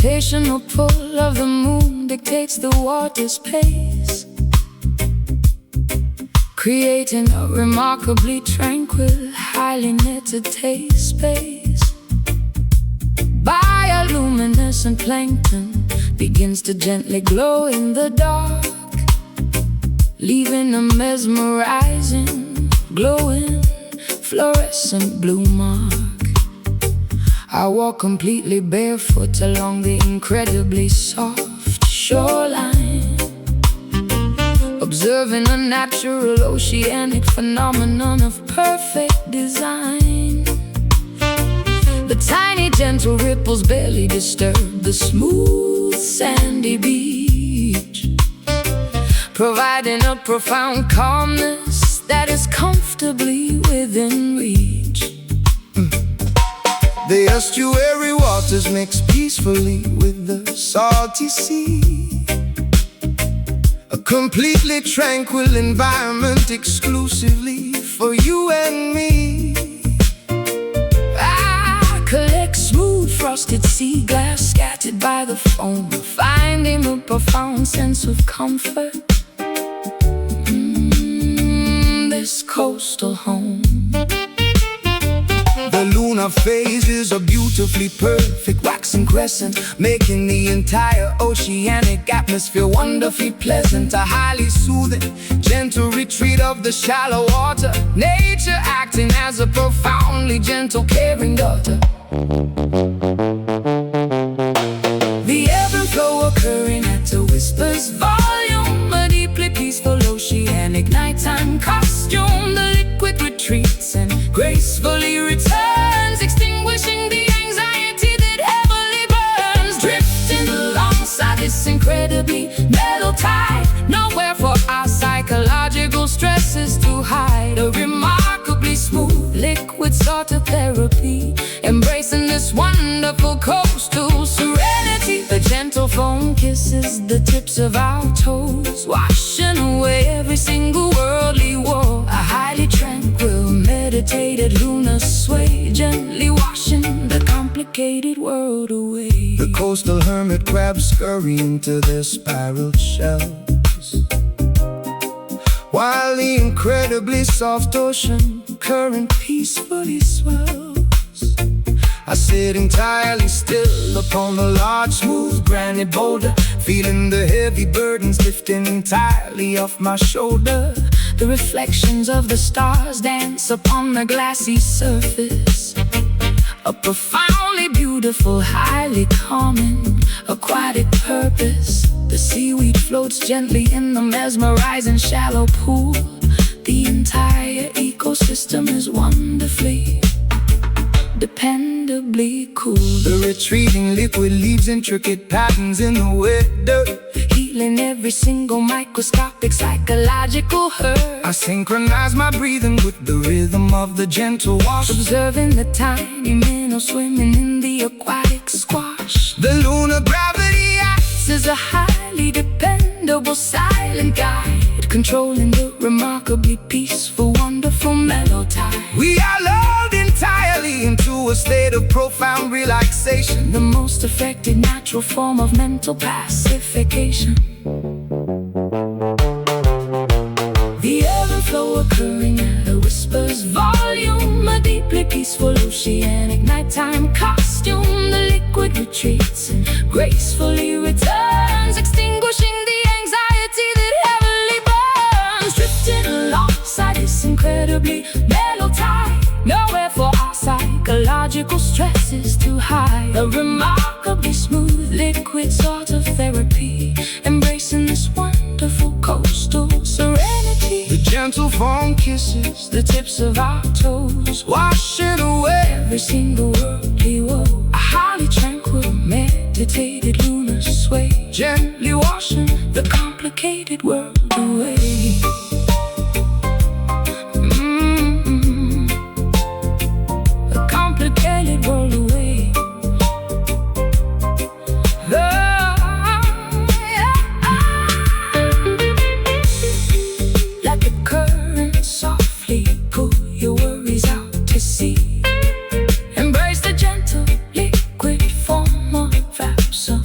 gravitational pull of the moon dictates the water's pace, creating a remarkably tranquil, highly netted space. Bioluminescent plankton begins to gently glow in the dark, leaving a mesmerizing, glowing, fluorescent blue mark. I walk completely barefoot along the incredibly soft shoreline, observing a natural oceanic phenomenon of perfect design. The tiny gentle ripples barely disturb the smooth sandy beach, providing a profound calmness that is comfortably within reach. The estuary waters mix peacefully with the salty sea, a completely tranquil environment exclusively for you and me. I collect smooth frosted sea glass scattered by the foam, finding a profound sense of comfort. This coastal home. The lunar phase is a beautifully perfect waxing crescent, making the entire oceanic atmosphere wonderfully pleasant. A highly soothing, gentle retreat of the shallow water, nature acting as a profoundly gentle, caring daughter. The ebb and flow occurring at a whisper's volume, a deeply peaceful oceanic nighttime costume. The liquid retreats and gracefully returns, extinguishing the anxiety that heavily burns, drifting alongside this incredibly mellow tide. Nowhere for our psychological stresses to hide. A remarkably smooth liquid sort of therapy, embracing this wonderful coastal serenity. The gentle foam kisses the tips of our toes, washing away every single worldly woe. A highly tranquil, meditated lunar sway, gently washing the complicated world away. The coastal hermit crabs scurry into their spiraled shells, while the incredibly soft ocean current peacefully swells. I sit entirely still upon the large, smooth granite boulder, feeling the heavy burdens lifting entirely off my shoulder. The reflections of the stars dance upon the glassy surface, a profoundly beautiful, highly calming, aquatic purpose. The seaweed floats gently in the mesmerizing shallow pool. The entire ecosystem is wonderfully, dependably cool. The retreating liquid leaves intricate patterns in the wet dirt, healing every single microscopic psychological hurt. I synchronize my breathing with the rhythm of the gentle wash, observing the tiny minnows swimming in the aquatic squash. The lunar gravity acts as a highly dependable silent guide, controlling the remarkably peaceful, wonderful mellow tide. We are lulled entirely into a state of profound relaxation, the most effective natural form of mental pacification. The ebb and flow occurring at a whisper's volume, a deeply peaceful oceanic nighttime costume. The liquid retreats and gracefully returns, extinguishing the anxiety that heavily burns, drifting alongside this incredibly mellow tide. Nowhere for our psychological stresses to hide. A remarkably smooth liquid sort of therapy, embracing this wonderful coastal serenity. The gentle foam kisses the tips of our toes, washing away every single worldly woe. A highly tranquil, meditated lunar sway, gently washing the complicated world away. The complicated world away. Let the current softly pull your worries out to sea. Embrace the gentle liquid form of absence.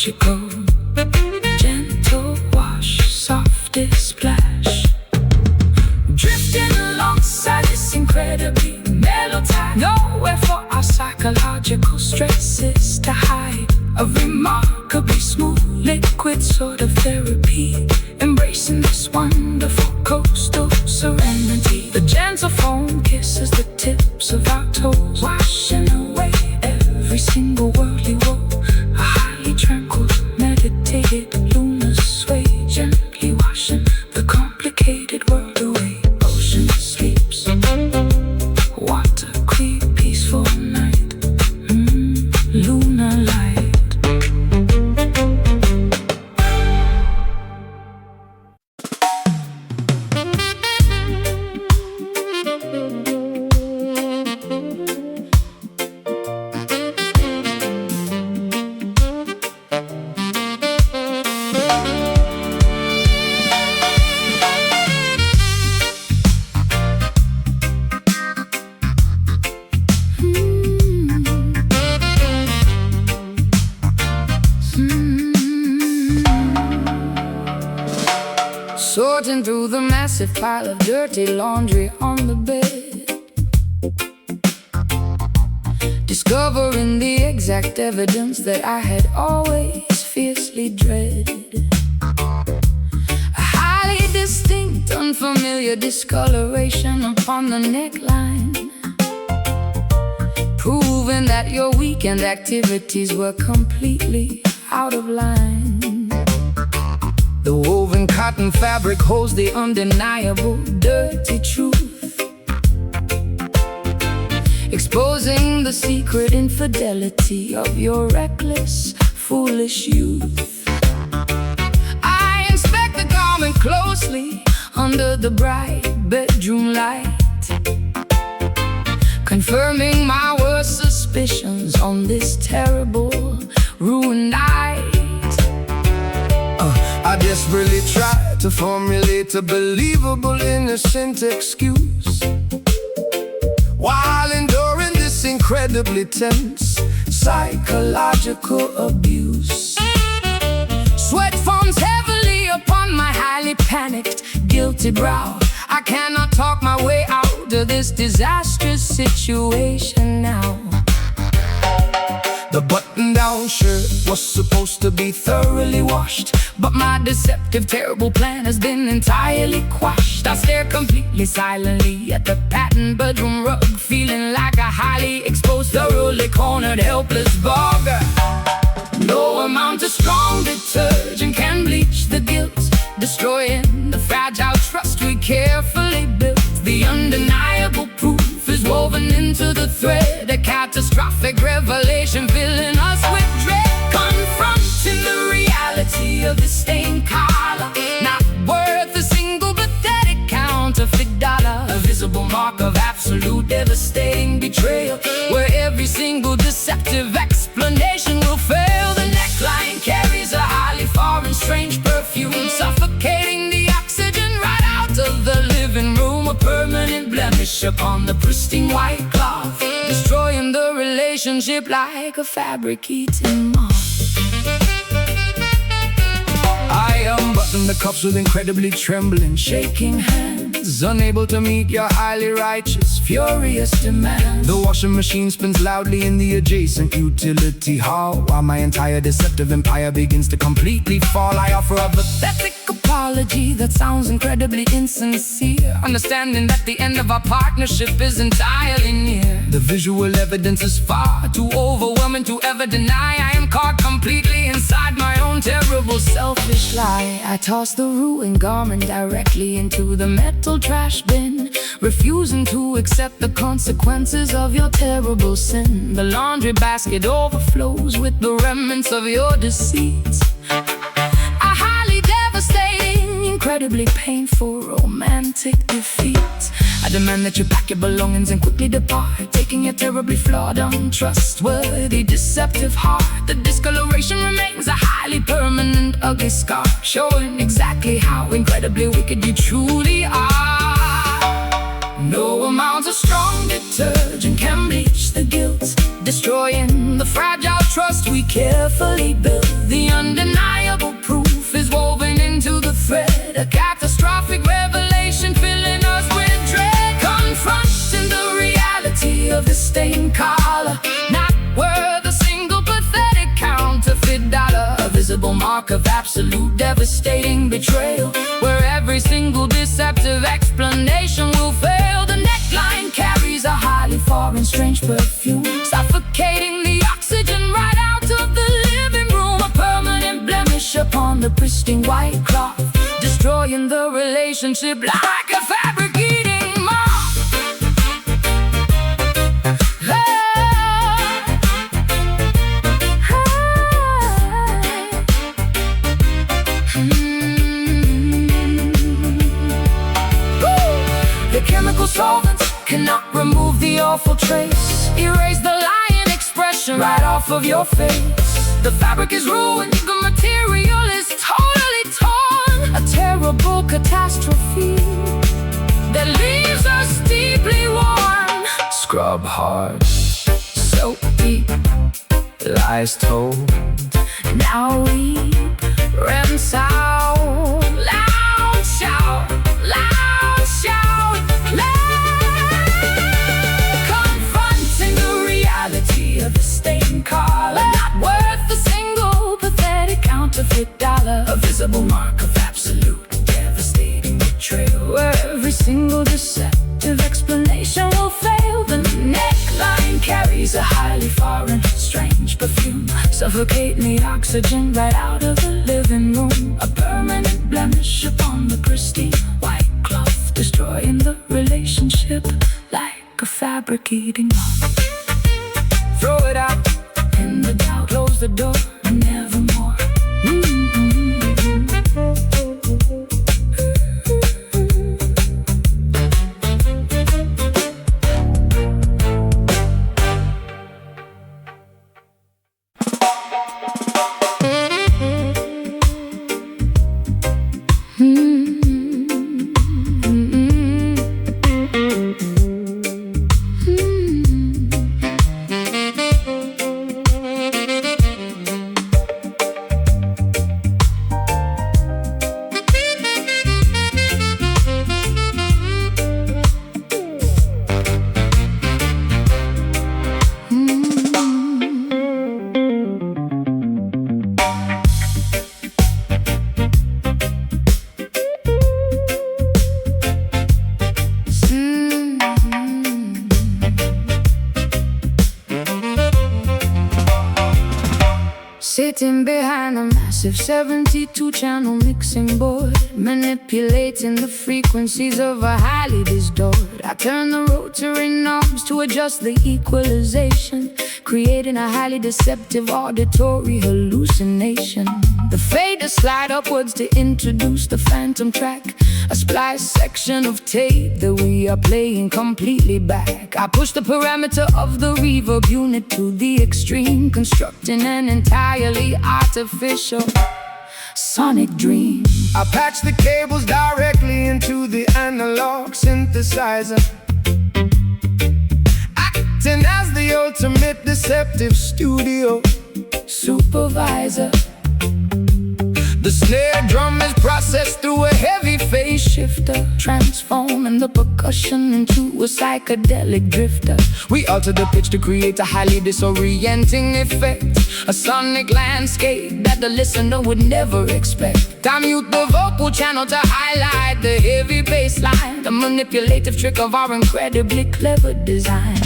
psychological. Gentle wash, softest splash. Drifting alongside this incredibly mellow tide. Nowhere for our psychological stresses to hide. A remarkably smooth liquid sort of therapy. Embracing this wonderful coastal serenity. The gentle foam kisses the tips of our toes, washing away every single worldly woe. A highly tranquil, meditated lunar sway, gently washing the complicated world away. Ocean sleeps, water clear, peaceful night, lunar light. Sorting through the massive pile of dirty laundry on the bed, discovering the exact evidence that I had always fiercely dreaded. A highly distinct, unfamiliar discoloration upon the neckline, proving that your weekend activities were completely out of line. The woven cotton fabric holds the undeniable dirty truth, exposing the secret infidelity of your reckless, foolish youth. I inspect the garment closely under the bright bedroom light, confirming my worst suspicions on this terrible, ruined night. I desperately try to formulate a believable innocent excuse, while enduring this incredibly tense psychological abuse. Sweat forms heavily upon my highly panicked, guilty brow. I cannot talk my way out of this disastrous situation now. The button-down shirt was supposed to be thoroughly washed, but my deceptive, terrible plan has been entirely quashed. I stare completely silently at the patterned bedroom rug, feeling like a highly exposed, thoroughly cornered, helpless bug. No amount of strong detergent can bleach the guilt, destroying the fragile trust we carefully built. The undeniable proof is woven into the thread, a catastrophic revelation filling us with dread. Confronting the reality of the stained collar, not worth a single pathetic counterfeit dollar. A visible mark of absolute devastating betrayal, where every single deceptive explanation will fail. The neckline carries a highly foreign, strange perfume, suffocating the oxygen right out of the living room. A permanent blemish upon the pristine white cloth, destroying the relationship like a fabric-eating moth. I unbutton the cuffs with incredibly trembling, shaking hands, unable to meet your highly righteous, furious demand. The washing machine spins loudly in the adjacent utility hall, while my entire deceptive empire begins to completely fall. I offer a pathetic apology that sounds incredibly insincere, understanding that the end of our partnership is entirely near. The visual evidence is far too overwhelming to ever deny. I am caught completely inside my own terrible, selfish lie. I toss the ruined garment directly into the metal trash bin, refusing to accept the consequences of your terrible sin. The laundry basket overflows with the remnants of your deceit. A highly devastating, incredibly painful, romantic defeat. I demand that you pack your belongings and quickly depart, taking your terribly flawed, untrustworthy, deceptive heart. The discoloration remains a highly permanent, ugly scar, showing exactly how incredibly wicked you truly are. No amount of strong detergent can bleach the guilt, destroying the fragile trust we carefully built. The visible mark of absolute devastating betrayal, where every single deceptive explanation will fail. The neckline carries a highly foreign, strange perfume, suffocating the oxygen right out of the living room. A permanent blemish upon the pristine white cloth, destroying the relationship like a fabric eating moth. The chemical solvents cannot remove the awful trace, erase the lying expression right off of your face. The fabric is ruined, the material is totally torn, a terrible catastrophe that leaves us deeply worn. Scrub hard, so deep, lies told. Now weep, rinse out, loud shout, loud shout, loud. Confronting the reality of the stained collar, not worth a single pathetic counterfeit dollar. A visible mark of absolute devastating betrayal, Where every single deceptive explanation will fail. The neckline carries a highly foreign, strange perfume, suffocating the oxygen right out of the living room. A permanent blemish upon the pristine white cloth, destroying the relationship like a fabric eating moth. Throw it out in the doubt, close the door, nevermore. Sitting behind a massive 72-channel mixing board, manipulating the frequencies of a highly distorted. I turn the rotary knobs to adjust the equalization, creating a highly deceptive auditory hallucination. The fader slide upwards to introduce the phantom track, a splice section of tape that we are playing completely back. I push the parameter of the reverb unit to the extreme, constructing an entirely artificial sonic dream. I patch the cables directly into the analog synthesizer, acting as the ultimate deceptive studio supervisor. The snare drum is processed through a heavy phase Shifter, transforming the percussion into a psychedelic drifter. We alter the pitch to create a highly disorienting effect, A sonic landscape that the listener would never expect. I mute the vocal channel to highlight the heavy bass line, The manipulative trick of our incredibly clever design.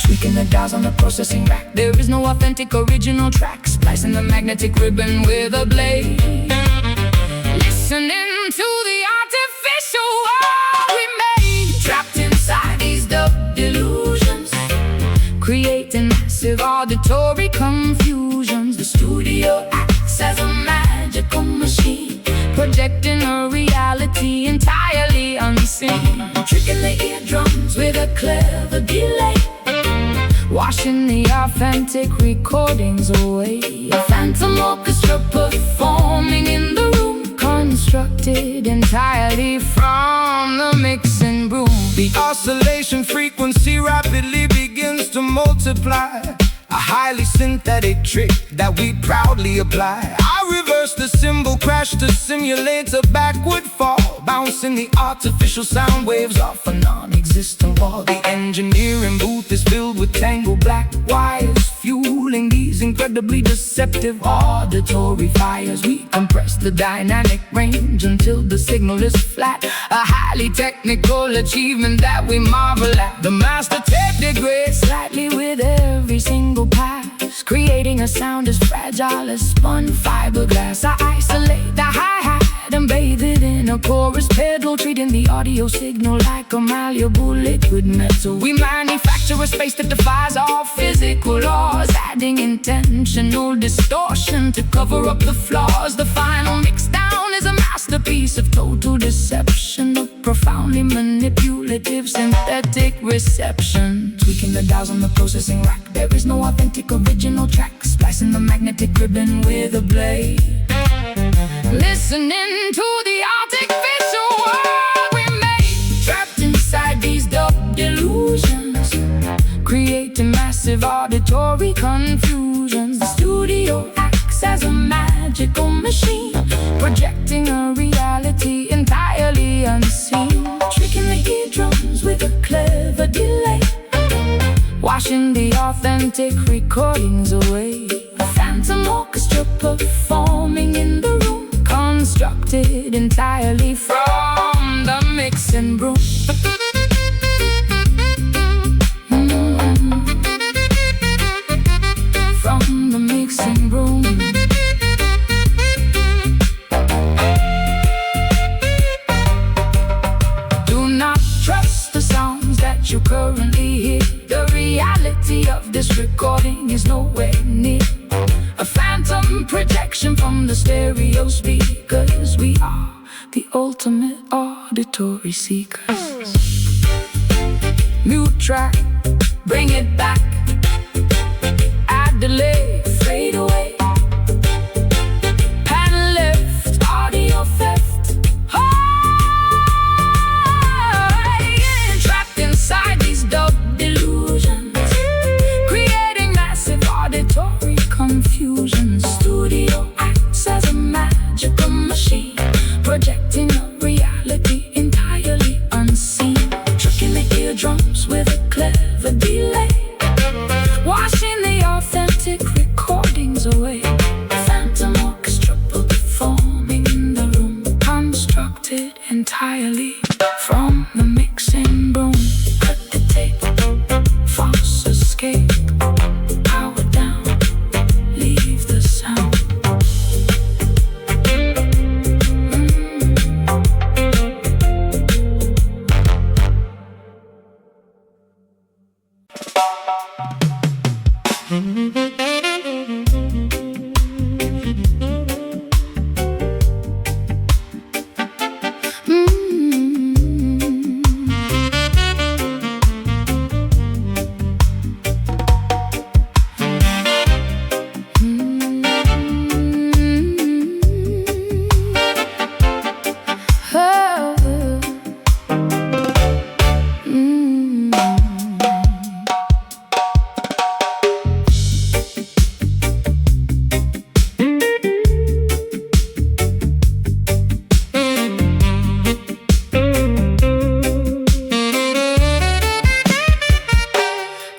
Tweaking the dials on the processing rack, there is no authentic original track. Splicing the magnetic ribbon with a blade, listening to the artificial world we made. Trapped inside these dub delusions, creating massive auditory confusions. The studio acts as a magical machine, projecting a reality entirely unseen. Tricking the eardrums with a clever delay, washing the authentic recordings away. A phantom orchestra performing in the room, constructed entirely from the mixing broom. The oscillation frequency rapidly begins to multiply, a highly synthetic trick that we proudly apply. Our reverse First the cymbal crash to simulate a backward fall, bouncing the artificial sound waves off a non-existent wall. The engineering booth is filled with tangled black wires, fueling these incredibly deceptive auditory fires. We compress the dynamic range until the signal is flat, a highly technical achievement that we marvel at. The master tape degrades slightly with every single pass, creating a sound as fragile as spun fiberglass. I isolate the hi-hat and bathe it in a chorus pedal, treating the audio signal like a malleable liquid metal. We manufacture a space that defies all physical laws, adding intentional distortion to cover up the flaws. The final mixdown is a masterpiece of total deception, a profoundly manipulative synthetic reception. Tweaking the dials on the processing rack, there is no authentic original track. Splicing the magnetic ribbon with a blade, listening to the artificial world we made, trapped inside these dub delusions, creating massive auditory confusions. The studio acts as a magical machine, projecting a reality entirely unseen, tricking the eardrums with a clever delay, washing the authentic recordings away. A phantom orchestra performing in the room, constructed entirely from the mixing broom. From the mixing broom. Do not trust the sounds that you currently hear. The reality of this recording is nowhere near a phantom projection from the stereo speakers. We are the ultimate auditory seekers. Mute track, bring it back. Add delay, fade away. Pan left, audio theft. Trapped inside these dub delusions, creating massive auditory confusion. Studio acts as a magical machine, projecting a reality entirely unseen, tricking the eardrums with a clever delay, washing the authentic recordings away. Phantom orchestra performing in the room, constructed entirely from the mixing broom. Cut the tape, false escape, power down, leave the sound.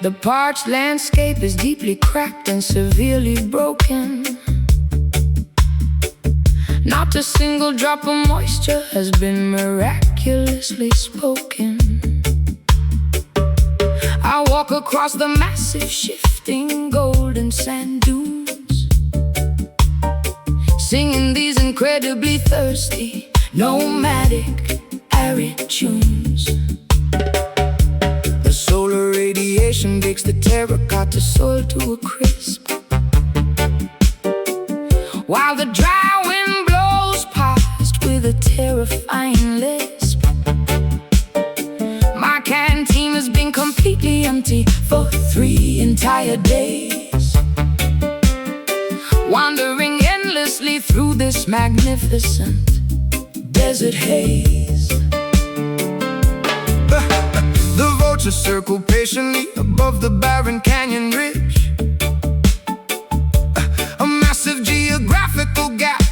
The parched landscape is deeply cracked and severely broken. Not a single drop of moisture has been miraculously spoken. I walk across the massive shifting golden sand dunes, singing these incredibly thirsty, nomadic, arid tunes. The solar radiation bakes the terracotta soil to a crisp, while the dry wind blows past with a terrifying lisp. My canteen has been completely empty for 3 entire days, wandering endlessly through this magnificent desert haze. The vultures circle patiently above the barren canyon ridge, a massive geographical gap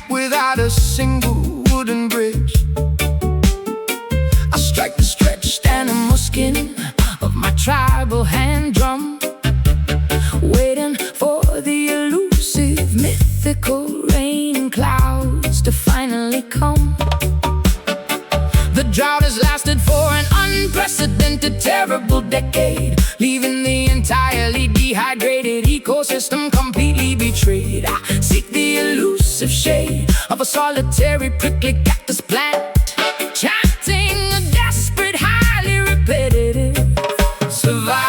mythical rain and clouds to finally come. The drought has lasted for an unprecedented, terrible decade, leaving the entirely dehydrated ecosystem completely betrayed. I seek the elusive shade of a solitary prickly cactus plant, chanting a desperate, highly repetitive survivalist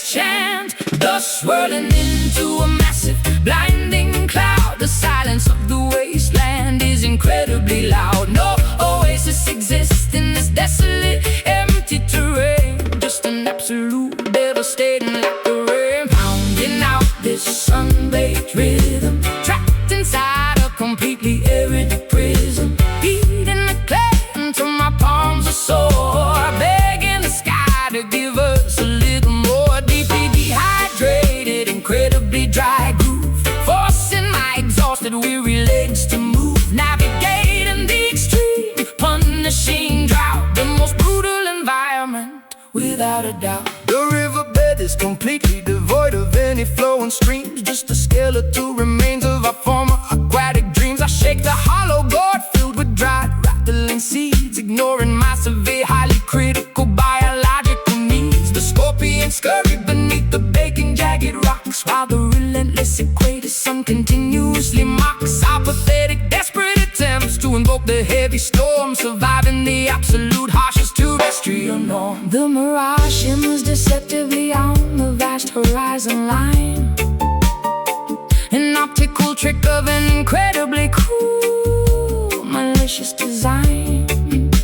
chant, thus swirling into a massive, blinding cloud. The silence of the wasteland is incredibly loud. No oasis exists in this desolate, empty terrain, just an absolute devastating lack of rain, pounding out this sun-baked rhythm, trapped inside a completely arid prism, beating the clay until my palms are sore, begging the sky to give us a little more. Deeply dehydrated, incredibly dry groove, forcing my exhausted, weary legs to move, navigating the extreme, punishing drought, the most brutal environment without a doubt. The riverbed is completely devoid of any flowing streams, just the skeletal remains of our former aquatic dreams. I shake the hollow gourd filled with dried, rattling seeds, ignoring my severe, highly critical biological needs. The scorpions scurry beneath the baking, jagged rocks, while the relentless equator sun continuously mocks our pathetic, desperate attempts to invoke the heavy storm, surviving the absolute harshest terrestrial norm. The mirage shimmers deceptively on the vast horizon line, An optical trick of an incredibly cool, malicious design.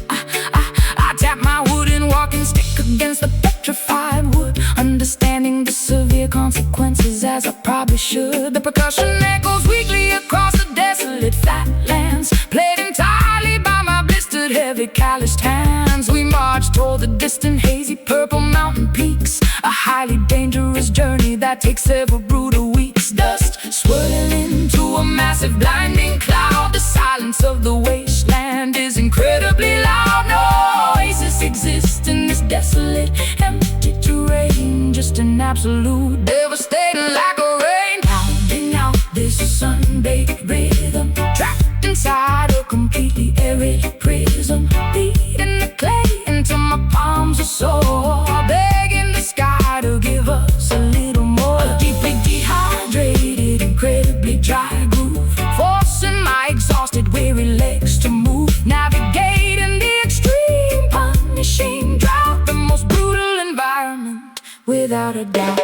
I tap my wooden walking stick Against the petrified wood, understanding the severe consequences as I probably should. The percussion echoes weakly across the desolate flatlands, played entirely by my blistered, heavy, calloused hands. We march toward the distant, hazy, purple mountain peaks, a highly dangerous journey that takes several brutal weeks. Dust swirling into a massive, blinding cloud. The silence of the wasteland is incredibly loud. No oasis exists in this desolate, empty terrain, just an absolute, devastating lack of rain, pounding out this sun-baked rhythm, trapped inside a completely arid prism, beating the clay until my palms are sore, begging the sky to give us a little more. a deeply dehydrated, incredibly dry groove, Forcing my exhausted, weary legs to move, navigating the extreme, punishing drought, the most brutal environment without a doubt.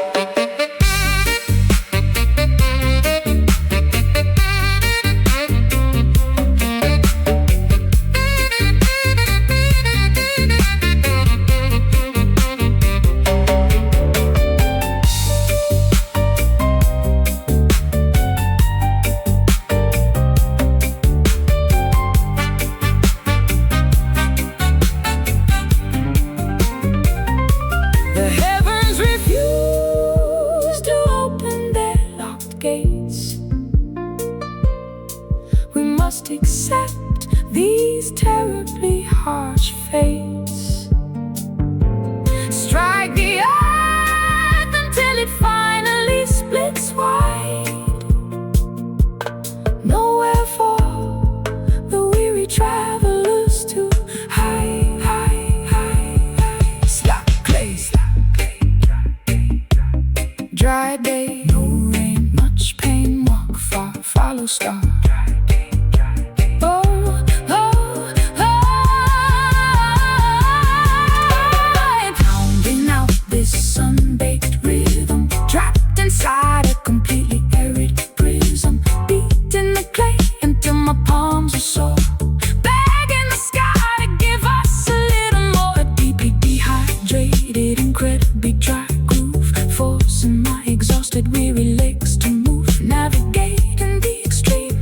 Must accept these terribly harsh fates, strike the earth until it finally splits wide. Nowhere for the weary travelers to hide. Slap clay, Dry day, no rain, much pain, walk far, follow star. Sun-baked rhythm, trapped inside a completely arid prism, beating the clay until my palms are sore, begging the sky to give us a little more. A deeply dehydrated, incredibly dry groove, forcing my exhausted, weary legs to move, navigating the extreme,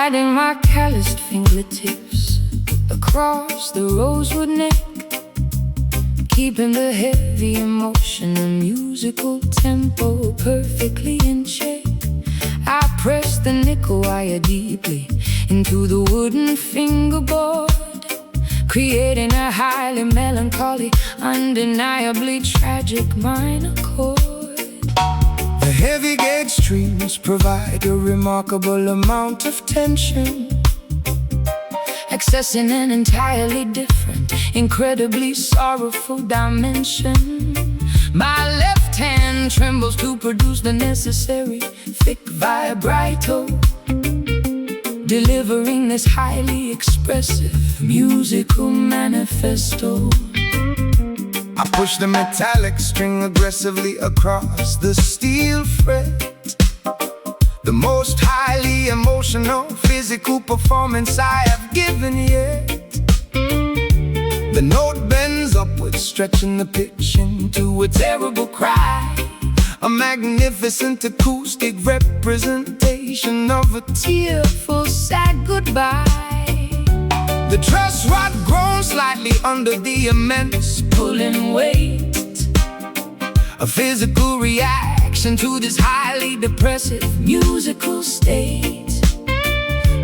Sliding my calloused fingertips across the rosewood neck, keeping the heavy emotion and musical tempo perfectly in check. I press the nickel wire deeply into the wooden fingerboard, creating a highly melancholy, undeniably tragic minor chord. The heavy gauge strings provide a remarkable amount of tension, accessing an entirely different, incredibly sorrowful dimension. My left hand trembles to produce the necessary thick vibrato, delivering this highly expressive musical manifesto. I push the metallic string aggressively across the steel fret, the most highly emotional physical performance I have given yet. The note bends upwards, stretching the pitch into a terrible cry, a magnificent acoustic representation of a tearful, sad goodbye. The truss rod groans slightly under the immense Pulling weight, a physical reaction to this highly depressive musical state.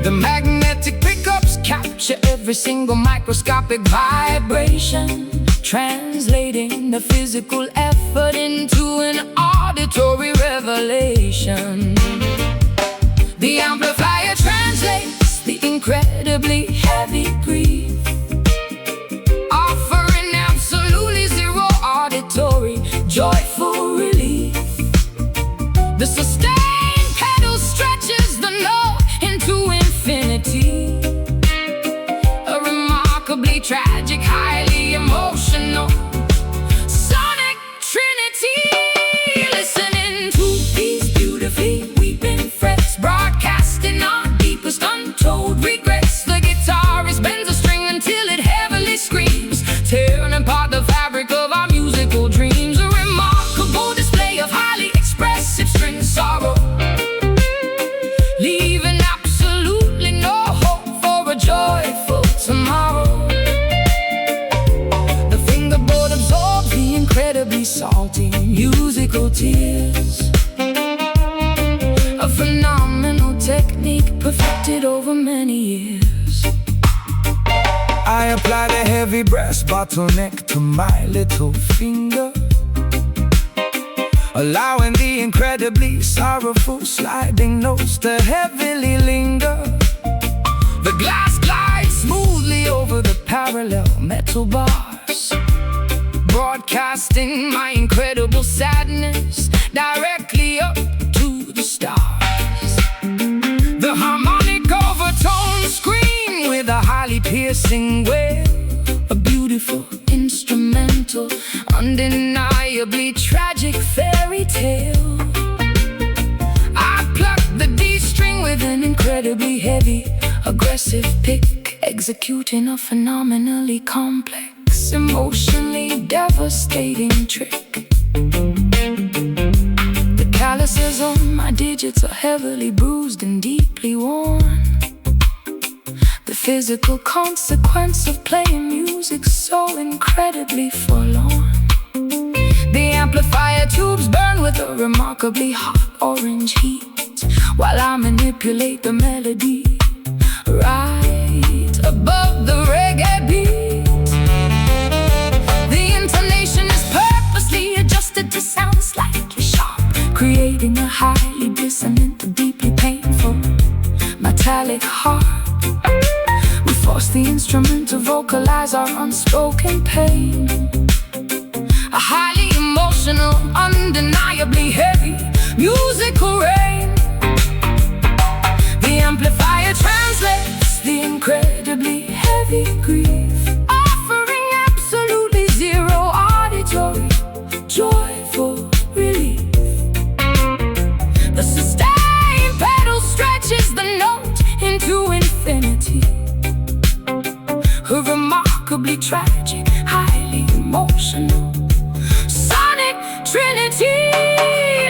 The magnetic pickups Capture every single microscopic vibration, translating the physical effort into an auditory revelation. The amplifier translates the incredibly heavy grief, offering absolutely zero auditory joyful relief. The sustained pedal stretches the note into infinity, a remarkably tragic, highly emotional sonic trinity. Listening to these beautifully weeping frets, broadcasting our deepest untold regrets. The guitarist bends a string until it heavily screams, tearing apart the fabric of our musical dreams. A remarkable display of highly expressive string sorrow, leaving absolutely no hope for a joyful tomorrow. The fingerboard absorbs the incredibly salty musical tears, a phenomenal technique perfected over many years. I apply the heavy brass bottleneck to my little finger, allowing the incredibly sorrowful sliding notes to heavily linger. The glass glides smoothly over the parallel metal bars, broadcasting my incredible sadness directly up to the stars. The harmonic overtones scream with a highly piercing wail, a beautiful instrumental, undeniably tragic fairy tale. I pluck the D string with an incredibly heavy, aggressive pick, executing a phenomenally complex, emotionally devastating trick. The calluses on my digits are heavily bruised and deeply worn, the physical consequence of playing music so incredibly forlorn. The amplifier tubes burn with a remarkably hot orange heat, while I manipulate the melody right above the reggae beat. The intonation is purposely adjusted to sound slightly sharp, creating a highly dissonant, deeply painful, metallic harp. We force the instrument to vocalize our unspoken pain, a highly emotional, undeniably heavy musical rain. The amplifier translates the incredibly heavy grief, offering absolutely zero auditory joyful relief. The sustained pedal stretches the note into infinity, a remarkably tragic, highly emotional sonic trinity.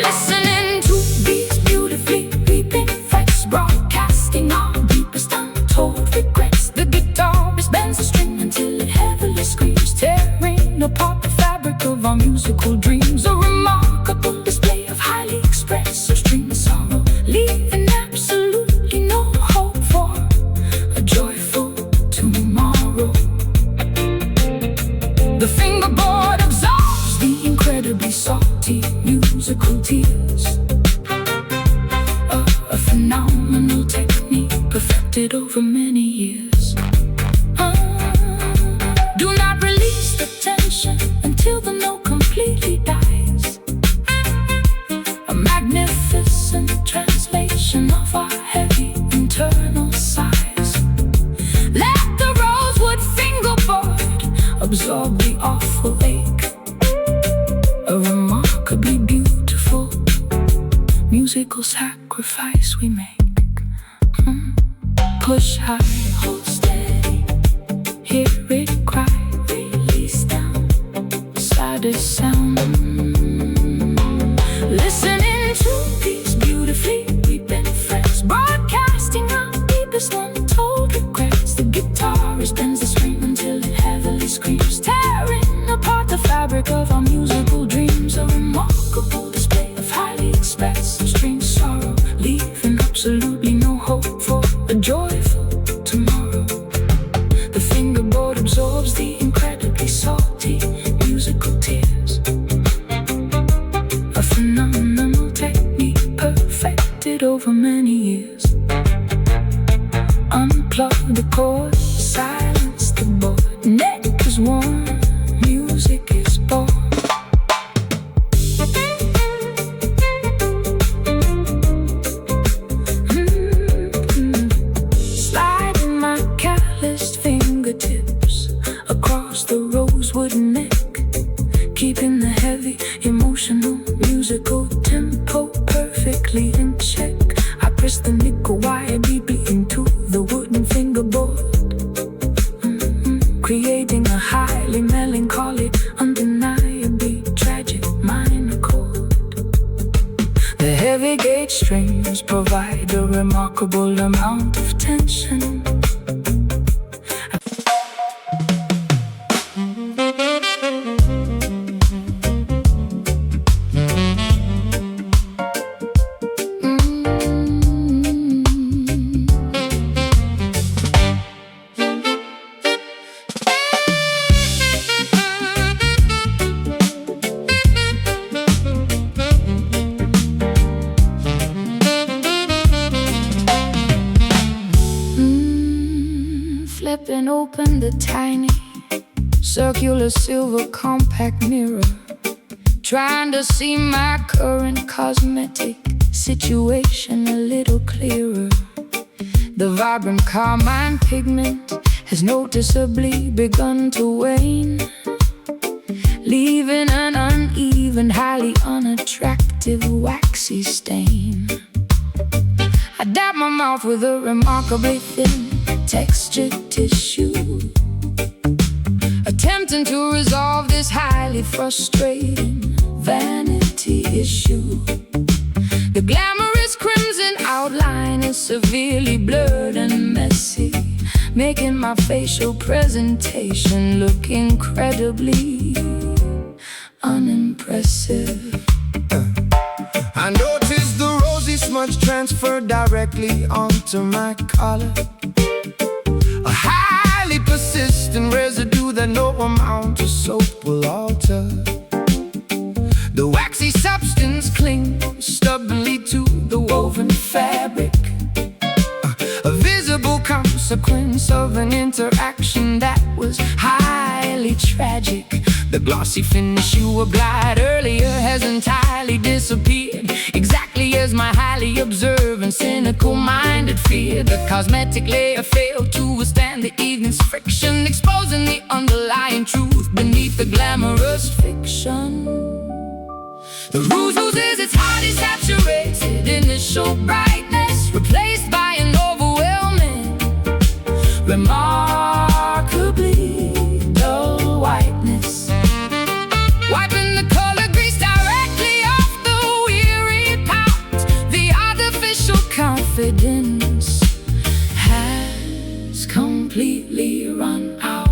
Listening to these beautifully weeping frets, broadcasting our deep perfected over many years. Do not release the tension until the note completely dies. A magnificent translation of our heavy internal sighs. Let the rosewood fingerboard absorb the awful ache. A remarkably beautiful musical sacrifice we make. Push high, hold steady, hear it cry, release down, saddest sound. Listening to these beautifully, we've been friends, broadcasting our deepest untold regrets. The guitarist bends the string until it heavily screams, tearing apart the fabric of our musical dreams. A remarkable display of highly expressed strange sorrow, leaving absolutely no hope for a joyful tomorrow. The fingerboard absorbs the incredibly salty musical tears. A phenomenal technique perfected over many years. Unplug the cord, silence the board. Neck is warm, music is born. Sliding my calloused fingertips across the rosewood neck, keeping the heavy, emotional, musical tempo perfectly in check. I press the nickel wire deeply into the wooden fingerboard, creating a highly melancholy, undeniably tragic minor chord. The heavy gauge strings provide a remarkable amount of tension. Flipping open the tiny circular silver compact mirror, trying to see my current cosmetic situation a little clearer. The vibrant carmine pigment has noticeably begun to wane, leaving an uneven, highly unattractive waxy stain. I dab my mouth with a remarkably thin textured tissue, attempting to resolve this highly frustrating vanity issue. The glamorous crimson outline is severely blurred and messy, making my facial presentation look incredibly unimpressive. I noticed the rosy smudge transferred directly onto my collar, a highly persistent residue that no amount of soap will alter. The waxy substance clings stubbornly to the woven fabric, a visible consequence of an interaction that was highly tragic. The glossy finish you applied earlier has entirely disappeared, exactly as my highly observant, cynical-minded feared. The cosmetic layer failed to withstand the evening's friction, exposing the underlying truth beneath the glamorous fiction. The rouge loses its highly saturated initial brightness, replaced by an overwhelming, remarkably dull whiteness. Wiping the color grease directly off the weary pout, the artificial confidence has completely run out.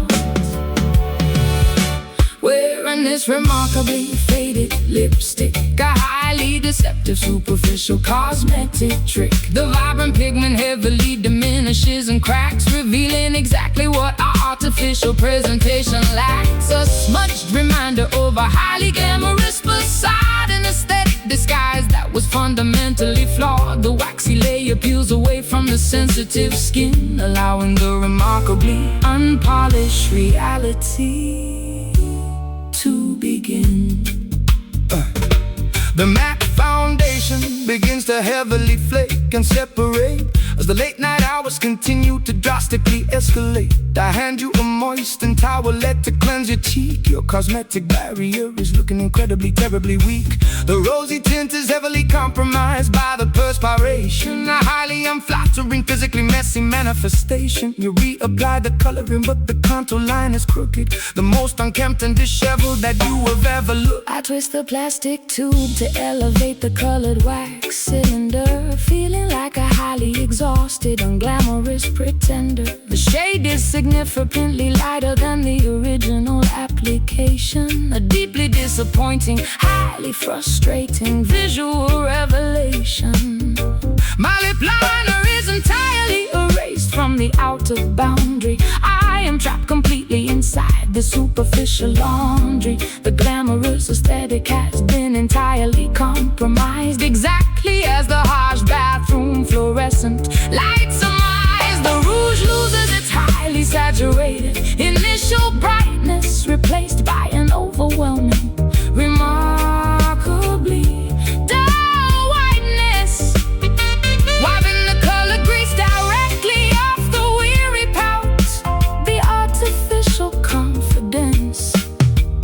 Wearing this remarkably faded lipstick, a highly deceptive, superficial cosmetic trick. The vibrant pigment heavily diminishes and cracks, revealing exactly what our artificial presentation lacks. A smudged reminder of a highly glamorous facade, an aesthetic disguise that was fundamentally flawed. The waxy layer peels peels away from the sensitive skin, allowing the remarkably unpolished reality to begin. The matte foundation begins to heavily flake and separate as the late night hours continue to drastically escalate. I hand you a moistened towelette to cleanse your cheek. Your cosmetic barrier is looking incredibly, terribly weak. The rosy tint is heavily compromised by the perspiration, a highly unflattering, physically messy manifestation. You reapply the coloring, but the contour line is crooked, the most unkempt and disheveled that you have ever looked. I twist the plastic tube to elevate the colored wax cylinder, feeling like a highly exhausted, unglamorous pretender. The shade is significantly lighter than the original application, a deeply disappointing, highly frustrating visual revelation. My lip liner is entirely erased from the outer boundary. I am trapped completely inside the superficial laundry. The glamorous aesthetic has been entirely compromised, exactly as the harsh bathroom fluorescent lights surmise. The rouge loses its highly saturated initial brightness, replaced by an overwhelming, remarkably dull whiteness, wiping the color grease directly off the weary pout. The artificial confidence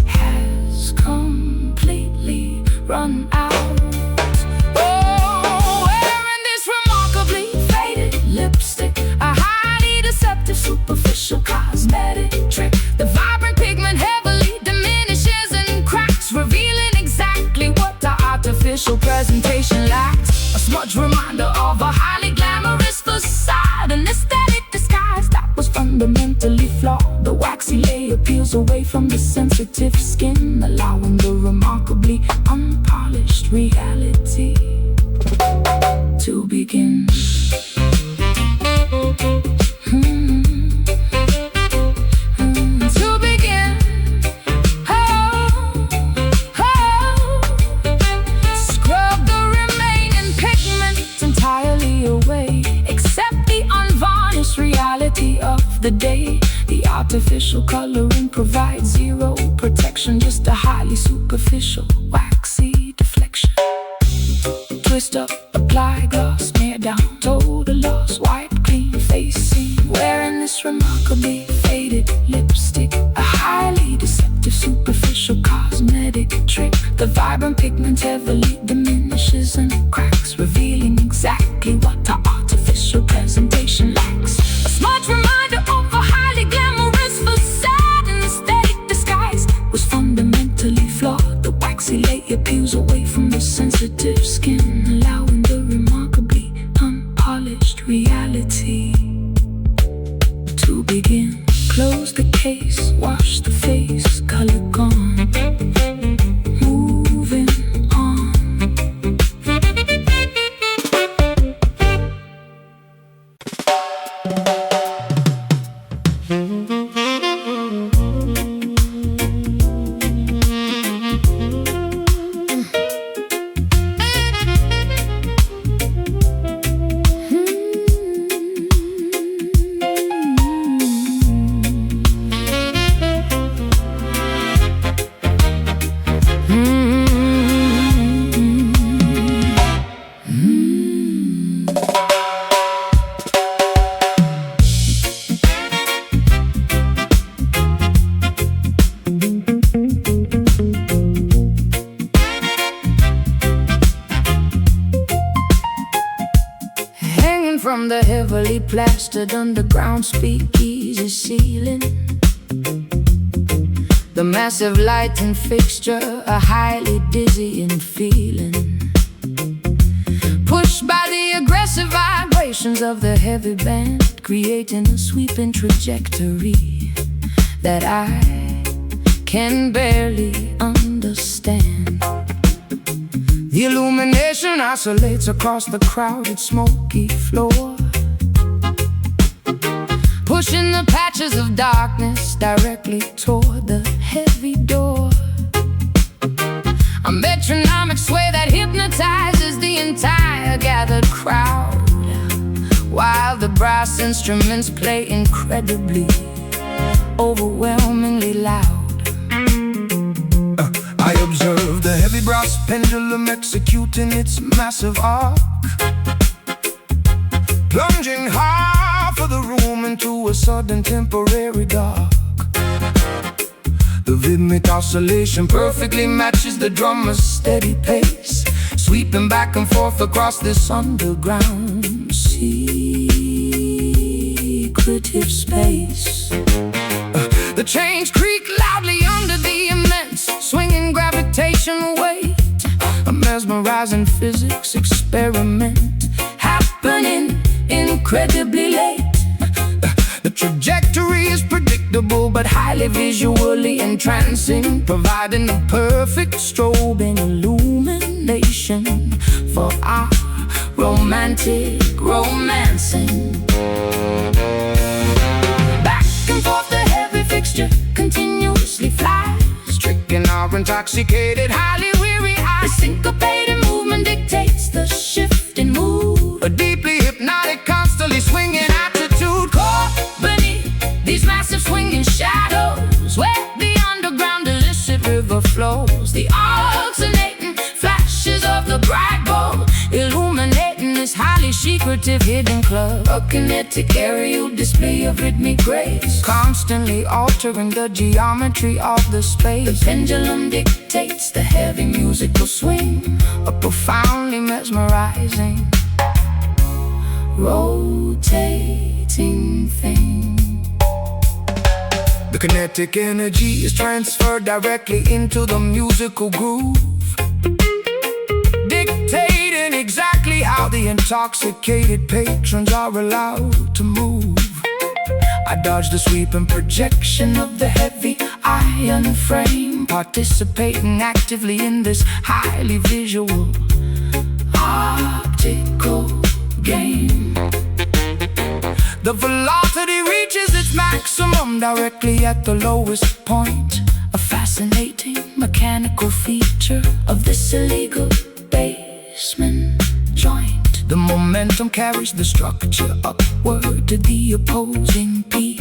has completely run out. Superficial cosmetic trick. The vibrant pigment heavily diminishes and cracks, revealing exactly what the artificial presentation lacks. A smudge reminder of a highly glamorous facade, an aesthetic disguise that was fundamentally flawed. The waxy layer peels away from the sensitive skin, allowing the remarkably unpolished reality to begin. The day, the artificial coloring provides zero protection, just a highly superficial, waxy deflection. Twist up, apply gloss, smear down, total loss, wipe clean, facing, wearing this remarkably faded lipstick, a highly deceptive superficial cosmetic trick. The vibrant pigment heavily diminishes and cracks, revealing exactly what the artificial presentation lacks. A smudge reminder of a highly glamorous facade, an aesthetic disguise was fundamentally flawed. The waxy layer peels away from the sensitive skin, allowing the remarkably unpolished reality to begin. Close the case, wash the face, color gone, moving on. From the heavily plastered underground speakeasy ceiling, the massive lighting fixture, a highly dizzying feeling, pushed by the aggressive vibrations of the heavy band, creating a sweeping trajectory that I can barely understand. The illumination oscillates across the crowded, smoky floor, pushing the patches of darkness directly toward the heavy door. A metronomic sway that hypnotizes the entire gathered crowd, the brass instruments play incredibly, overwhelmingly loud. I observe the heavy brass pendulum executing its massive arc, plunging half of the room into a sudden temporary dark. The rhythmic oscillation perfectly matches the drummer's steady pace, sweeping back and forth across this underground secretive space. The chains creak loudly under the immense swinging gravitational weight. A mesmerizing physics experiment happening incredibly late. The trajectory is predictable but highly visually entrancing, providing the perfect strobing illumination for our romantic romancing. Back and forth the heavy fixture continuously flies, tricking our intoxicated, highly weary eyes. The syncopated movement dictates the shifting mood, a deeply hypnotic, constantly swinging attitude. Caught beneath these massive swinging shadows, where the underground illicit river flows, the alternating flashes of the bright bulb illuminating this highly secretive hidden club. A kinetic aerial display of rhythmic grace, constantly altering the geometry of the space. The pendulum dictates the heavy musical swing, a profoundly mesmerizing, rotating thing. The kinetic energy is transferred directly into the musical groove, dictating exactly how the intoxicated patrons are allowed to move. I dodge the sweeping projection of the heavy iron frame, participating actively in this highly visual optical game. The velocity reaches its maximum directly at the lowest point, a fascinating mechanical feature of this illegal basement joint. The momentum carries the structure upward to the opposing peak,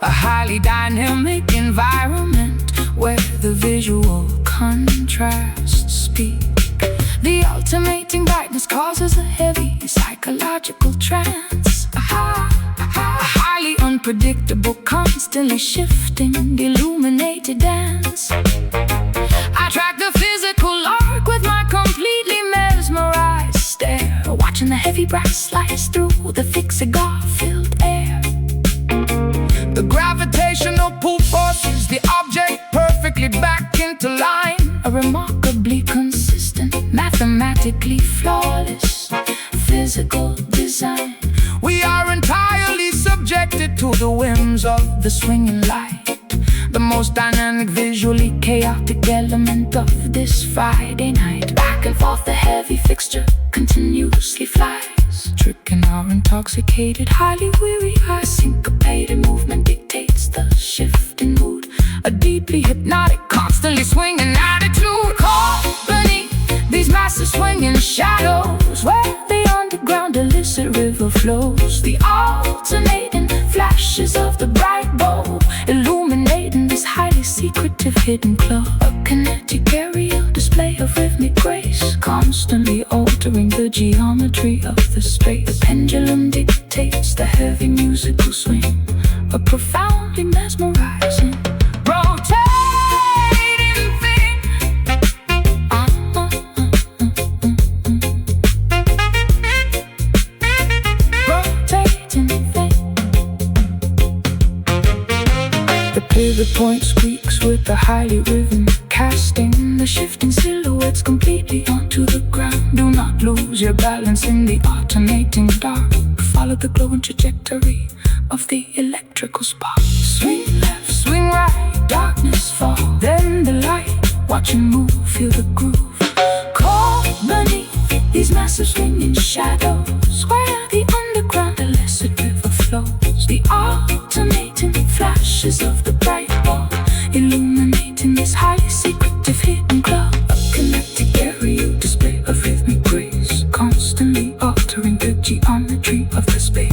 a highly dynamic environment where the visual contrasts speak. The alternating brightness causes a heavy psychological trance, a highly unpredictable, constantly shifting, illuminated dance. I track the physical arc with my completely mesmerized stare, watching the heavy brass slice through the thick cigar-filled air. The gravitational pull forces the object perfectly back into line, a remarkably consistent, mathematically flawless physical design. We are entirely subjected to the whims of the swinging light, the most dynamic, visually chaotic element of this Friday night. Back and forth the heavy fixture continuously flies, tricking our intoxicated, highly weary eyes. Syncopated movement dictates the shifting mood, a deeply hypnotic, constantly swinging attitude. Caught beneath these massive swinging shadows, where the underground illicit river flows, the alternating flashes of the bright bulb illuminating this highly secretive hidden club. A kinetic aerial display of rhythmic grace, constantly altering the geometry of the space. The pendulum dictates the heavy musical swing, a profoundly mesmerizing, rotating thing. Rotating thing. The pivot point squeaks with the highly rhythm, casting the shifting silhouettes completely onto the ground. Do not lose your balance in the alternating dark. Follow the glowing trajectory of the electrical spark. Swing left, swing right, darkness fall, then the light. Watch you move, feel the groove. Caught beneath these massive swinging shadows, where the underground illicit river flows, the alternating flashes of the bright bulb illuminating this highly secretive hidden club. A kinetic aerial display of rhythmic grace, constantly altering the geometry of the space.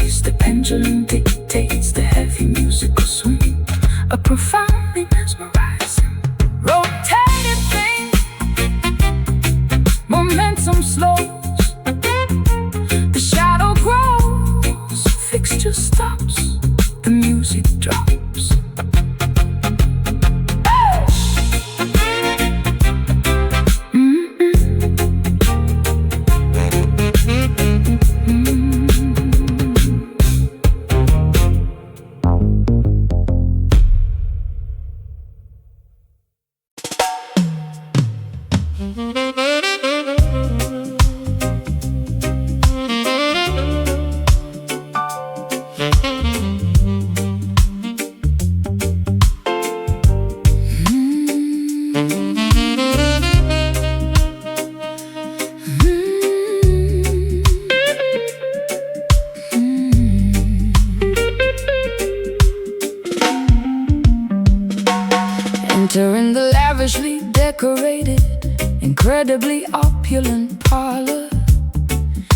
incredibly opulent parlor,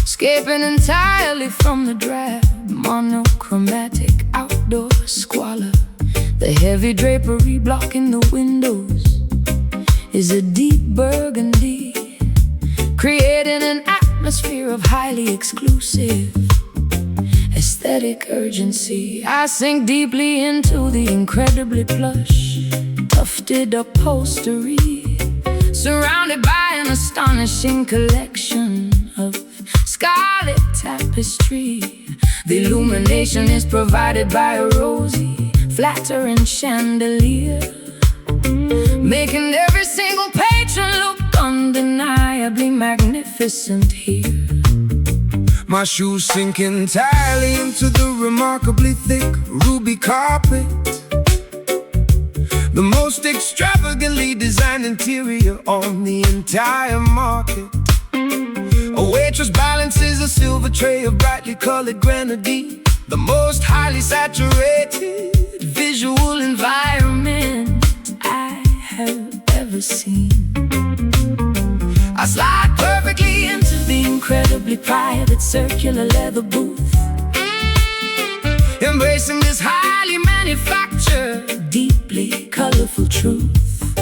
escaping entirely from the drab, monochromatic outdoor squalor. The heavy drapery blocking the windows is a deep burgundy, creating an atmosphere of highly exclusive aesthetic urgency. I sink deeply into the incredibly plush, tufted upholstery, surrounded by an astonishing collection of scarlet tapestry. The illumination is provided by a rosy, flattering chandelier, making every single patron look undeniably magnificent here. My shoes sink entirely into the remarkably thick ruby carpet, the most extravagantly designed interior on the entire market. A waitress balances a silver tray of brightly colored grenadine, the most highly saturated visual environment I have ever seen. I slide perfectly into the incredibly private circular leather booth, embracing this highly manufactured, deeply colorful truth.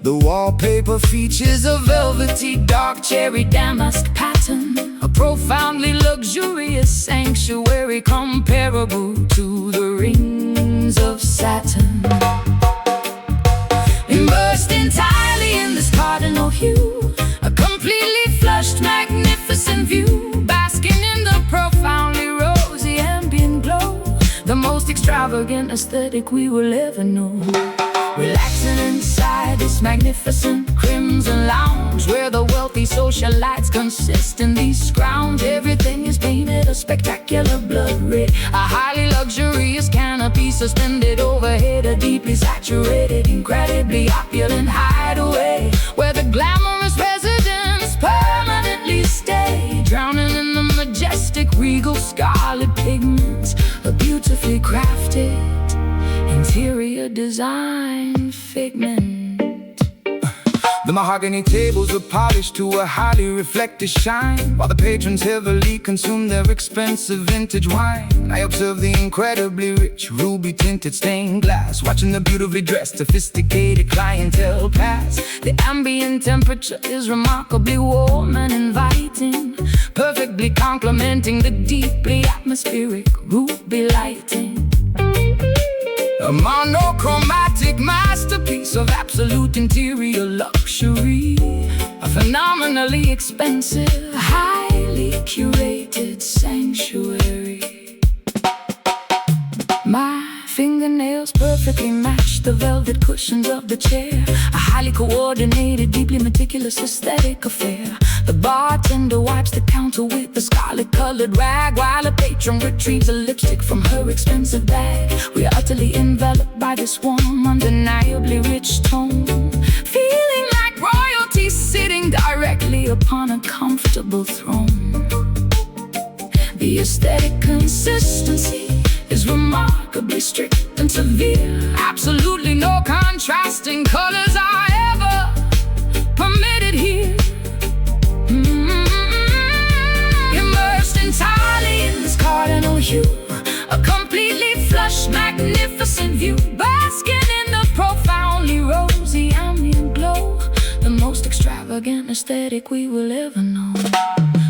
The wallpaper features a velvety dark cherry damask pattern, a profoundly luxurious sanctuary comparable to the rings of Saturn. Immersed entirely in this cardinal hue, a completely flushed, magnificent view, basking in the profoundly rosy ambient glow, the most extravagant aesthetic we will ever know. Relaxing inside this magnificent crimson lounge, where the wealthy socialites consistently scrounge. Everything is painted a spectacular blood red, a highly luxurious canopy suspended overhead, a deeply saturated, incredibly opulent hideaway, where the glamorous residents permanently stay, drowning in the majestic regal scarlet pigments, a beautifully crafted interior design figment. The mahogany tables are polished to a highly reflective shine, while the patrons heavily consume their expensive vintage wine. I observe the incredibly rich ruby-tinted stained glass, watching the beautifully dressed, sophisticated clientele pass. The ambient temperature is remarkably warm and inviting, perfectly complementing the deeply atmospheric ruby lighting. A monochromatic masterpiece of absolute interior luxury, a phenomenally expensive, highly curated sanctuary. My fingernails perfectly match the velvet cushions of the chair, a highly coordinated, deeply meticulous aesthetic affair. The bartender wipes the counter with a scarlet-colored rag, while a patron retrieves a lipstick from her expensive bag. We are utterly enveloped by this warm, undeniably rich tone, feeling like royalty sitting directly upon a comfortable throne. The aesthetic consistency is remarkably strict and severe. Absolutely no contrasting colors are ever permitted here. Immersed entirely in this cardinal hue, a completely flush, magnificent view, basking in the profoundly rosy ambient glow, the most extravagant aesthetic we will ever know.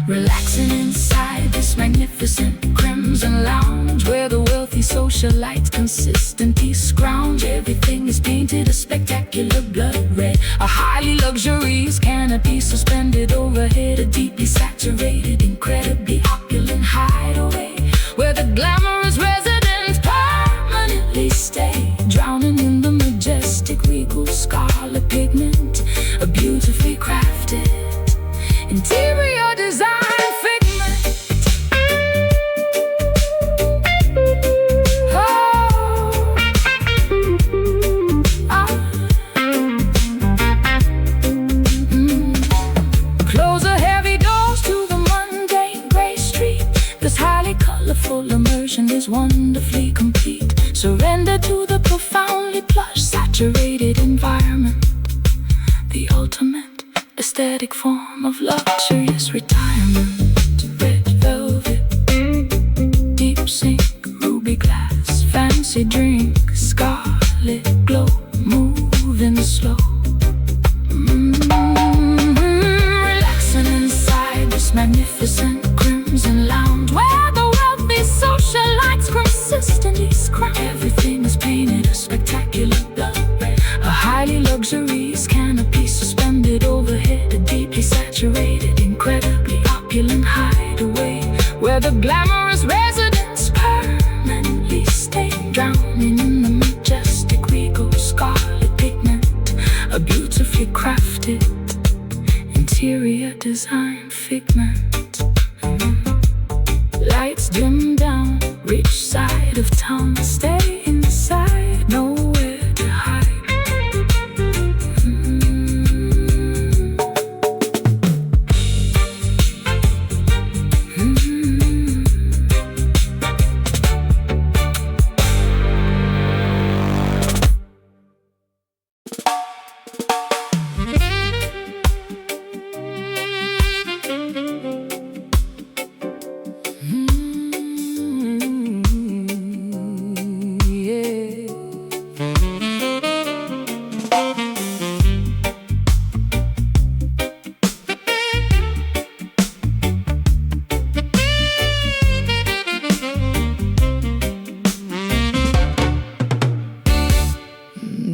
Relaxing inside this magnificent crimson lounge, where the wealthy socialites consistently scrounge. Everything is painted a spectacular blood red, a highly luxurious canopy suspended overhead, a deeply saturated, incredibly opulent hideaway, where the glamorous residents permanently stay, drowning in the majestic regal scarlet pigment, a beautifully crafted interior design figment. Close the heavy doors to the mundane gray street. This highly colorful immersion is wonderfully complete. Surrender to the profoundly plush, saturated environment, the ultimate aesthetic. aesthetic form of luxurious retirement. Red velvet, deep sink, ruby glass, fancy drink, scarlet glow, moving slow. Relaxing inside this magnificent crimson lounge, where the wealthy socialites consistently scrum. Everything is painted a spectacular blood red. A highly luxurious canopy suspended overhead, a deeply saturated, incredibly opulent hideaway, where the glamorous residents permanently stay, drowning in the majestic regal scarlet pigment. A beautifully crafted interior design figment. Lights dim down, rich side of town, stay inside, nowhere to hide.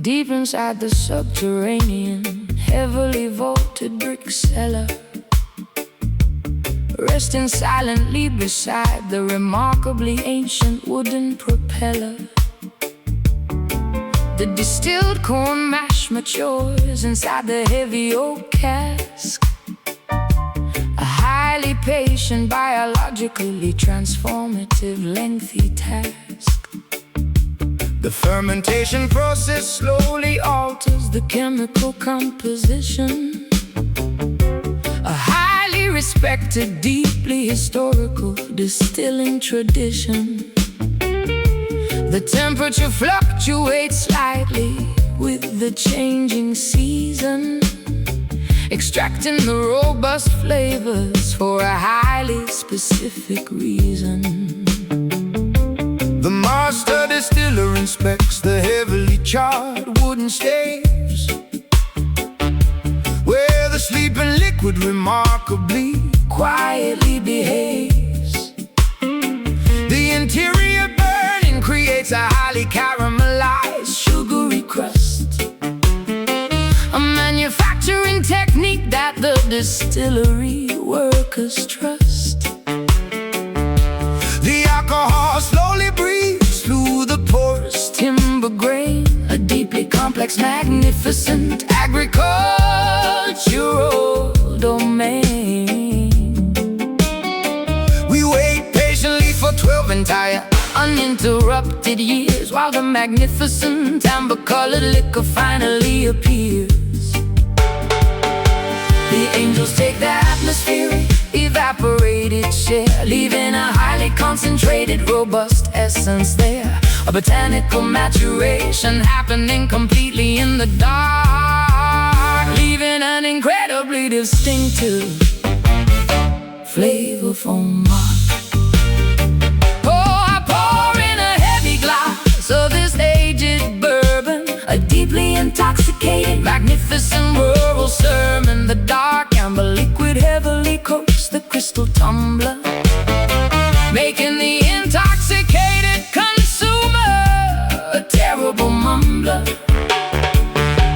Deep inside the subterranean, heavily vaulted brick cellar, resting silently beside the remarkably ancient wooden propeller. The distilled corn mash matures inside the heavy oak cask, a highly patient, biologically transformative, lengthy task. The fermentation process slowly alters the chemical composition, a highly respected, deeply historical distilling tradition. The temperature fluctuates slightly with the changing season, extracting the robust flavors for a highly specific reason. The master distiller inspects the heavily charred wooden staves, where the sleeping liquid remarkably quietly behaves. The interior burning creates a highly caramelized, sugary crust, a manufacturing technique that the distillery workers trust. The alcohol slowly breathes through the porous timber grain, a deeply complex, magnificent agricultural domain. We wait patiently for 12 entire uninterrupted years, while the magnificent amber-colored liquor finally appears. The angels take the atmospheric, evaporated share, leaving a highly concentrated, robust essence there. A botanical maturation happening completely in the dark, leaving an incredibly distinctive, flavorful mark. Oh, I pour in a heavy glass of this aged bourbon, a deeply intoxicated, magnificent rural sermon. The dark amber liquid heavily coats the crystal tumbler, making the intoxicated consumer a terrible mumbler.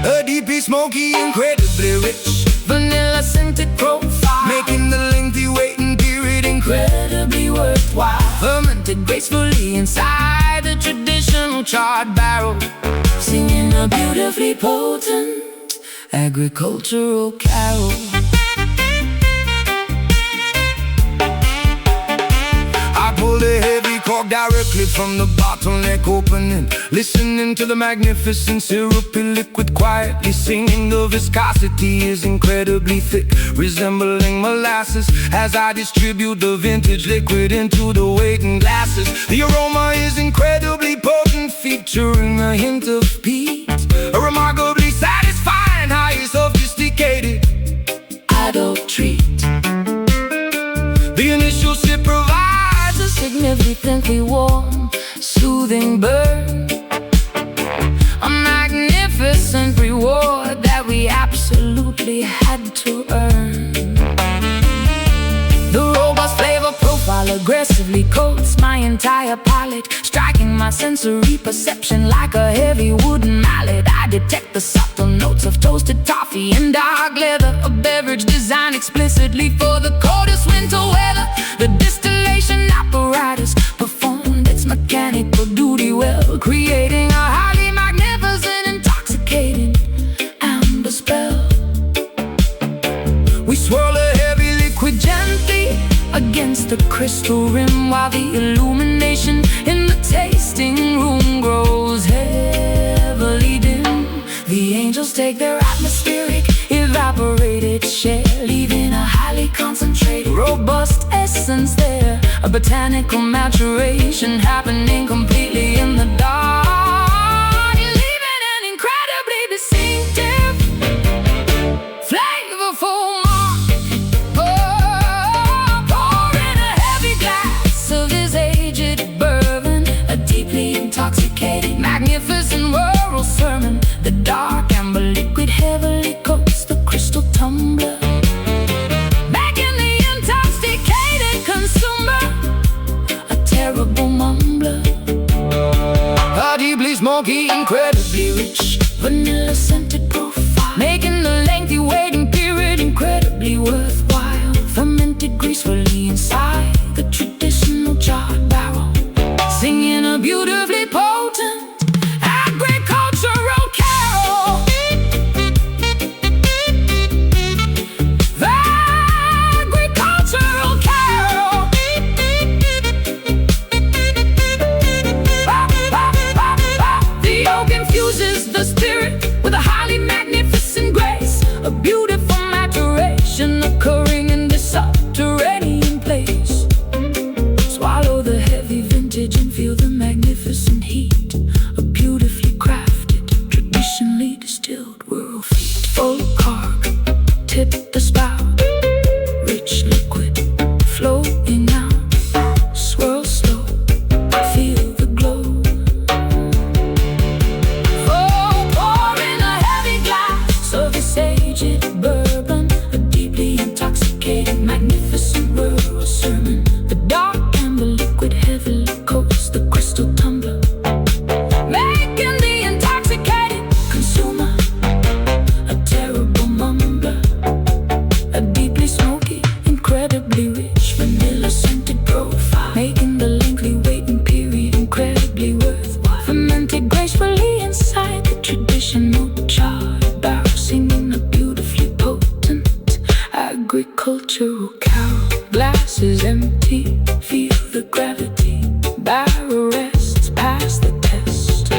A deeply smoky, incredibly rich, vanilla scented profile, making the lengthy waiting period incredibly worthwhile. Fermented gracefully inside the traditional charred barrel, singing a beautifully potent agricultural carol. I pull the heavy cork directly from the bottleneck opening, listening to the magnificent syrupy liquid quietly singing. The viscosity is incredibly thick, resembling molasses, as I distribute the vintage liquid into the waiting glasses. The aroma is incredibly potent, featuring a hint of peat, a remarkably satisfying, highly sophisticated The initial sip provides a significantly warm, soothing burn, a magnificent reward that we absolutely had to earn. The robust flavor profile aggressively coats my entire palate, striking my sensory perception like a heavy wooden mallet. I detect the subtle notes of toasted toffee and dark leather, a beverage designed explicitly for the coldest winter weather. The distillation apparatus performed its mechanical duty well, creating a highly magnificent, intoxicating amber spell. We swirl a heavy liquid gently against the crystal rim, while the illumination in the tasting room grows heavily dim. The angels take their atmospheric, evaporated share, leaving a highly concentrated, robust essence there, a botanical maturation happening completely in the dark, leaving an incredibly distinctive, flavorful mark. Pour in a heavy glass of this aged bourbon, a deeply intoxicating, magnificent rural sermon. The dark amber liquid heavily coats the crystal tumbler, making the intoxicated consumer a terrible mumbler. a deeply smoky, Incredibly rich, vanilla scented profile, making the lengthy waiting period incredibly worthwhile. Fermented gracefully inside the traditional charred barrel, singing a beautifully potent agricultural carol. The agricultural carol. The oak infuses the spirit with a highly magnificent grace, a beautiful maturation occurring in this subterranean place. Swallow the heavy vintage and feel the magnificent heat, a beautifully crafted, traditionally distilled world feat. Full cork, tip the spout, rich liquid flowing out, swirl slow, feel the glow. Oh, pour in a heavy glass of this aged bourbon, a deeply intoxicating, magnificent rural sermon. The dark amber liquid heavily coats the crystal tumbler, making the intoxicated consumer a terrible mumbler. A deeply smoky, incredibly rich, vanilla scented profile, making the lengthy waiting period incredibly worthwhile. Fermented gracefully inside the traditional charred barrel, singing a beautifully potent agricultural carol. Glass is empty, feel the gravity, barrel rests past the test.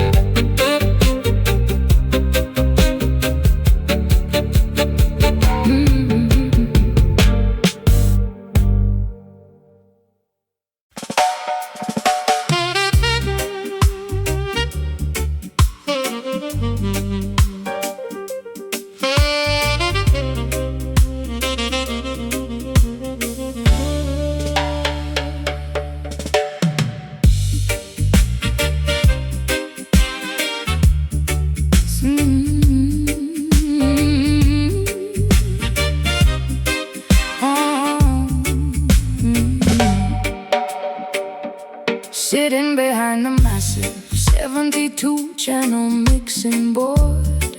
Sitting behind the massive 72-channel mixing board,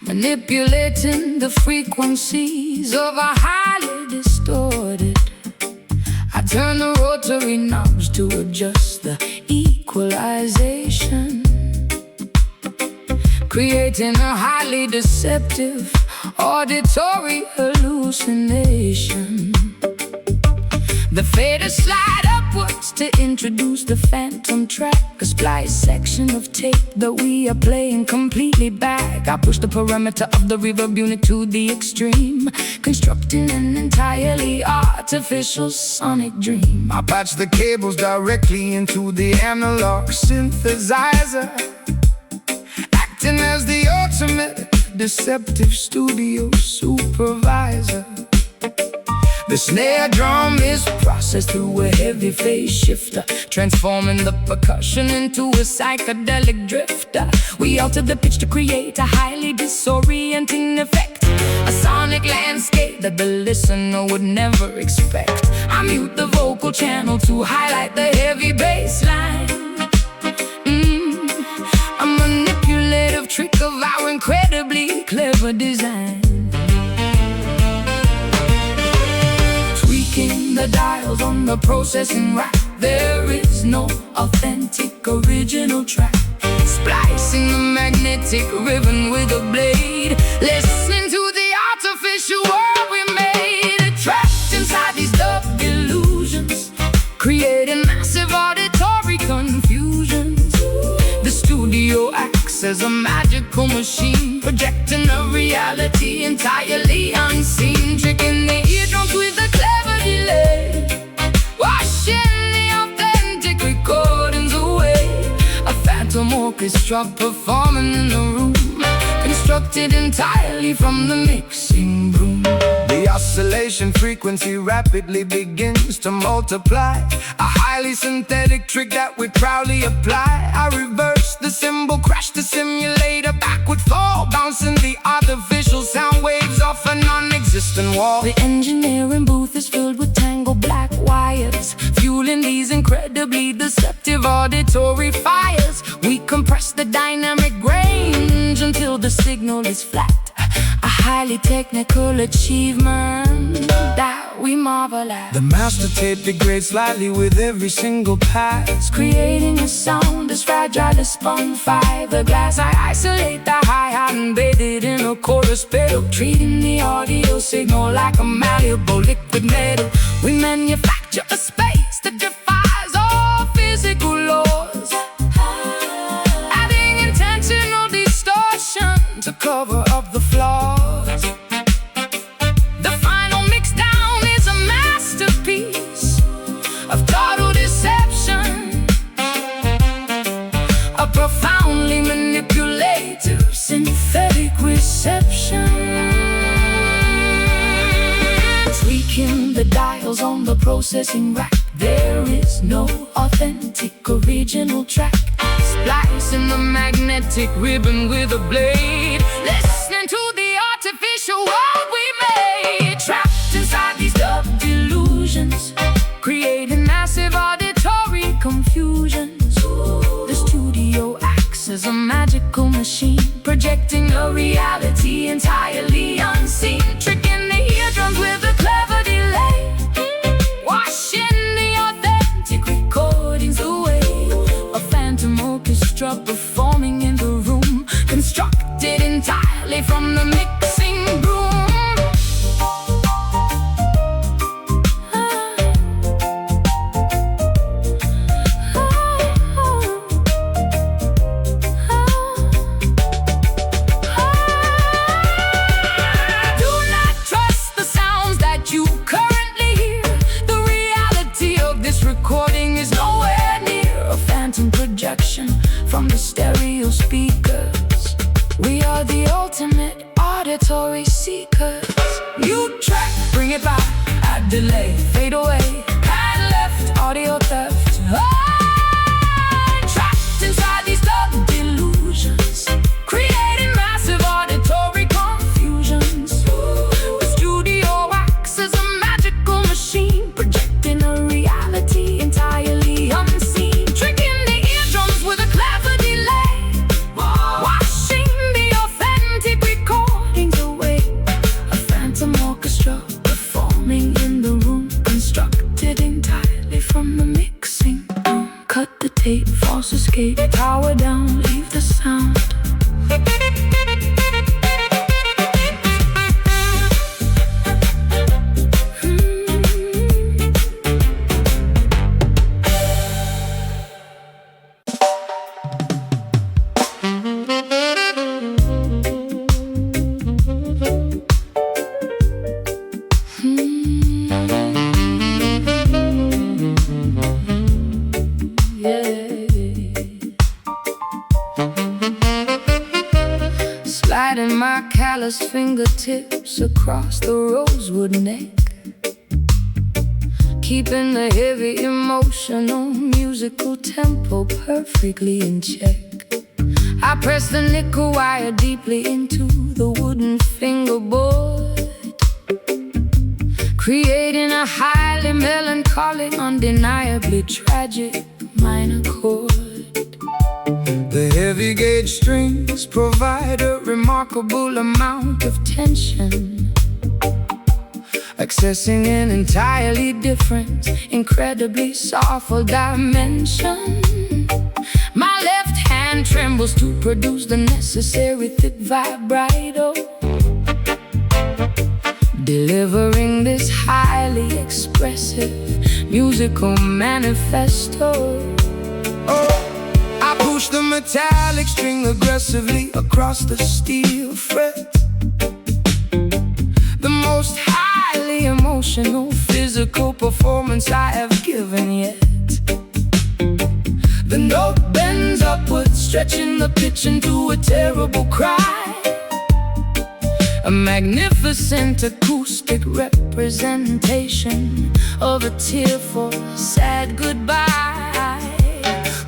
manipulating the frequencies of a highly distorted. I turn the rotary knobs to adjust the equalization, creating a highly deceptive auditory hallucination. The faders slide upwards to introduce the phantom track, a splice section of tape that we are playing completely back. I push the parameter of the reverb unit to the extreme, constructing an entirely artificial sonic dream. I patch the cables directly into the analog synthesizer, acting as the ultimate deceptive studio supervisor. The snare drum is processed through a heavy phase shifter, transforming the percussion into a psychedelic drifter. We alter the pitch to create a highly disorienting effect, a sonic landscape that the listener would never expect. I mute the vocal channel to highlight the heavy bass line. A manipulative trick of our incredibly clever design. Tweaking the dials on the processing rack, there is no authentic original track. Splicing the magnetic ribbon with a blade, listening to the artificial world we made. Trapped inside these dub illusions, creating massive auditory confusions. The studio acts as a magical machine, projecting a reality entirely unseen. Tricking the eardrums with a clever delay, washing the authentic recordings away. A phantom orchestra performing in the room, constructed entirely from the mixing broom. The oscillation frequency rapidly begins to multiply, a highly synthetic trick that we proudly apply. I reverse the cymbal, crash the simulator, backward fall, bouncing the artificial sound waves off a non-existent wall. The engineering booth is filled with tangled black wires, fueling these incredibly deceptive auditory fires. We compress the dynamic range until the signal is flat, a highly technical achievement that we marvel at. The master tape degrades slightly with every single pass, creating a sound as fragile as spun fiberglass. I isolate the hi-hat and bathe it in a chorus pedal, treating the audio signal like a malleable liquid metal. We manufacture a space that defies all physical laws, adding intentional distortion to cover up the flaws. The final mix down is a masterpiece of total deception, a profoundly manipulative synthetic reception. Tweaking the dials on the processing rack, there is no authentic original track. Splicing the magnetic ribbon with a blade, listening to the artificial world we made. Trapped inside these dub delusions, creating massive auditory confusions. The studio acts as a magical machine, projecting a reality entirely unseen. Tricking the eardrums with a clever delay, washing the authentic recordings away. A phantom orchestra performing in the room, constructed entirely from the mixing broom. Do not trust the sounds that you currently hear. The reality of this recording is nowhere near a phantom projection from the stereo speakers. We are the ultimate auditory seekers. Mute track, bring it back, add delay, fade away, pan left, audio theft. Trapped inside these dub delusions, creating massive auditory confusions. The studio acts as a magical machine, projecting a reality entirely unseen. Tricking the eardrums with a clever delay, washing the authentic recordings away. A phantom orchestra performing in the room, constructed entirely from the mixing room. Cut the tape, false escape, power down, leave the sound. Sliding my calloused fingertips across the rosewood neck, keeping the heavy emotional musical tempo perfectly in check. I press the nickel wire deeply into the wooden fingerboard, creating a highly melancholic, undeniably tragic minor chord. The heavy gauge strings provide a remarkable amount of tension, accessing an entirely different, incredibly soulful dimension. My left hand trembles to produce the necessary thick vibrato, delivering this highly expressive musical manifesto. I push the metallic string aggressively across the steel fret, the most highly emotional physical performance I have given yet. The note bends upward, stretching the pitch into a terrible cry, a magnificent acoustic representation of a tearful, sad goodbye.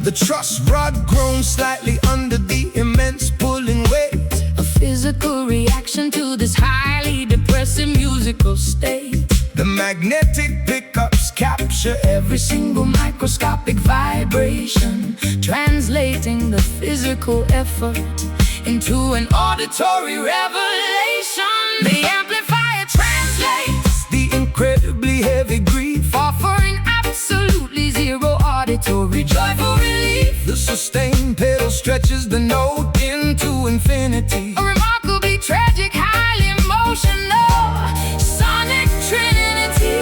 The truss rod groans slightly under the immense pulling weight, a physical reaction to this highly depressive musical state. The magnetic pickups capture every single microscopic vibration, translating the physical effort into an auditory revelation. The amplifier translates the incredibly heavy grief, offering absolutely zero auditory joyful relief. The sustained pedal stretches the note into infinity, a remarkably tragic, highly emotional sonic trinity.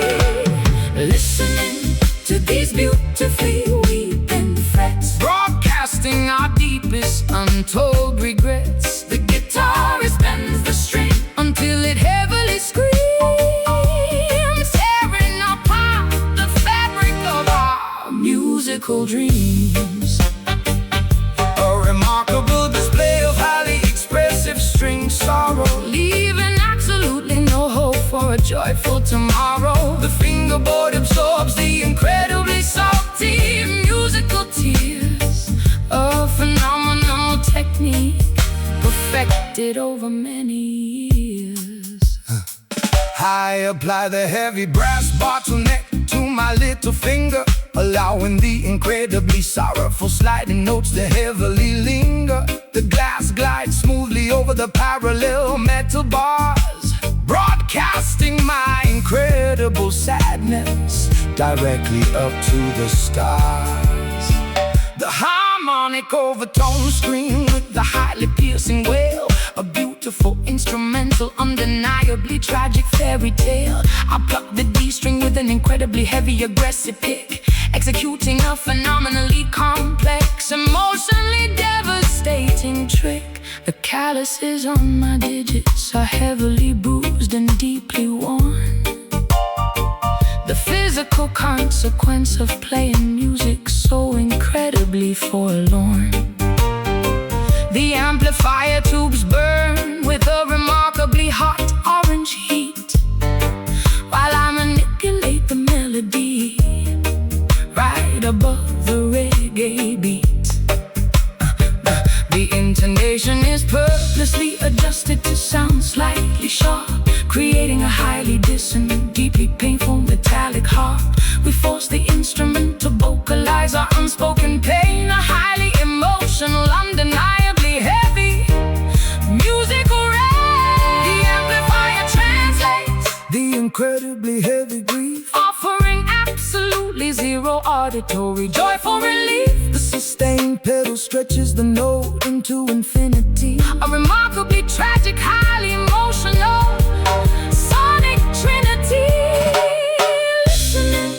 Listening to these beautifully weeping frets, broadcasting our deepest untold regrets. The guitarist bends the string until it heavily screams, tearing apart the fabric of our musical dreams. A remarkable display of highly expressive string sorrow, leaving absolutely no hope for a joyful tomorrow. The fingerboard absorbs the incredibly salty musical tears, a phenomenal technique perfected over many years. I apply the heavy brass bottleneck to my little finger, allowing the incredibly sorrowful sliding notes to heavily linger. The glass glides smoothly over the parallel metal bars, broadcasting my incredible sadness directly up to the stars. The harmonic overtone scream with the highly piercing wail, a beautiful instrumental, undeniably tragic fairy tale. I pluck the D string with an incredibly heavy aggressive pick, executing a phenomenally complex, emotionally devastating trick. The calluses on my digits are heavily bruised and deeply worn, the physical consequence of playing music so incredibly forlorn. The amplifier tubes burn with a remarkably hot orange heat, while I manipulate the melody right above the reggae beat. The intonation is purposely adjusted to sound slightly sharp, creating a highly dissonant, deeply painful metallic harp. We force the instrument to vocalize our unspoken pain, a highly emotional, undeniably heavy musical rap. The amplifier translates the incredibly heavy grief, offering absolutely zero auditory joyful relief. The sustained pedal stretches the note into infinity, a remarkably tragic, highly emotional sonic trinity. Listening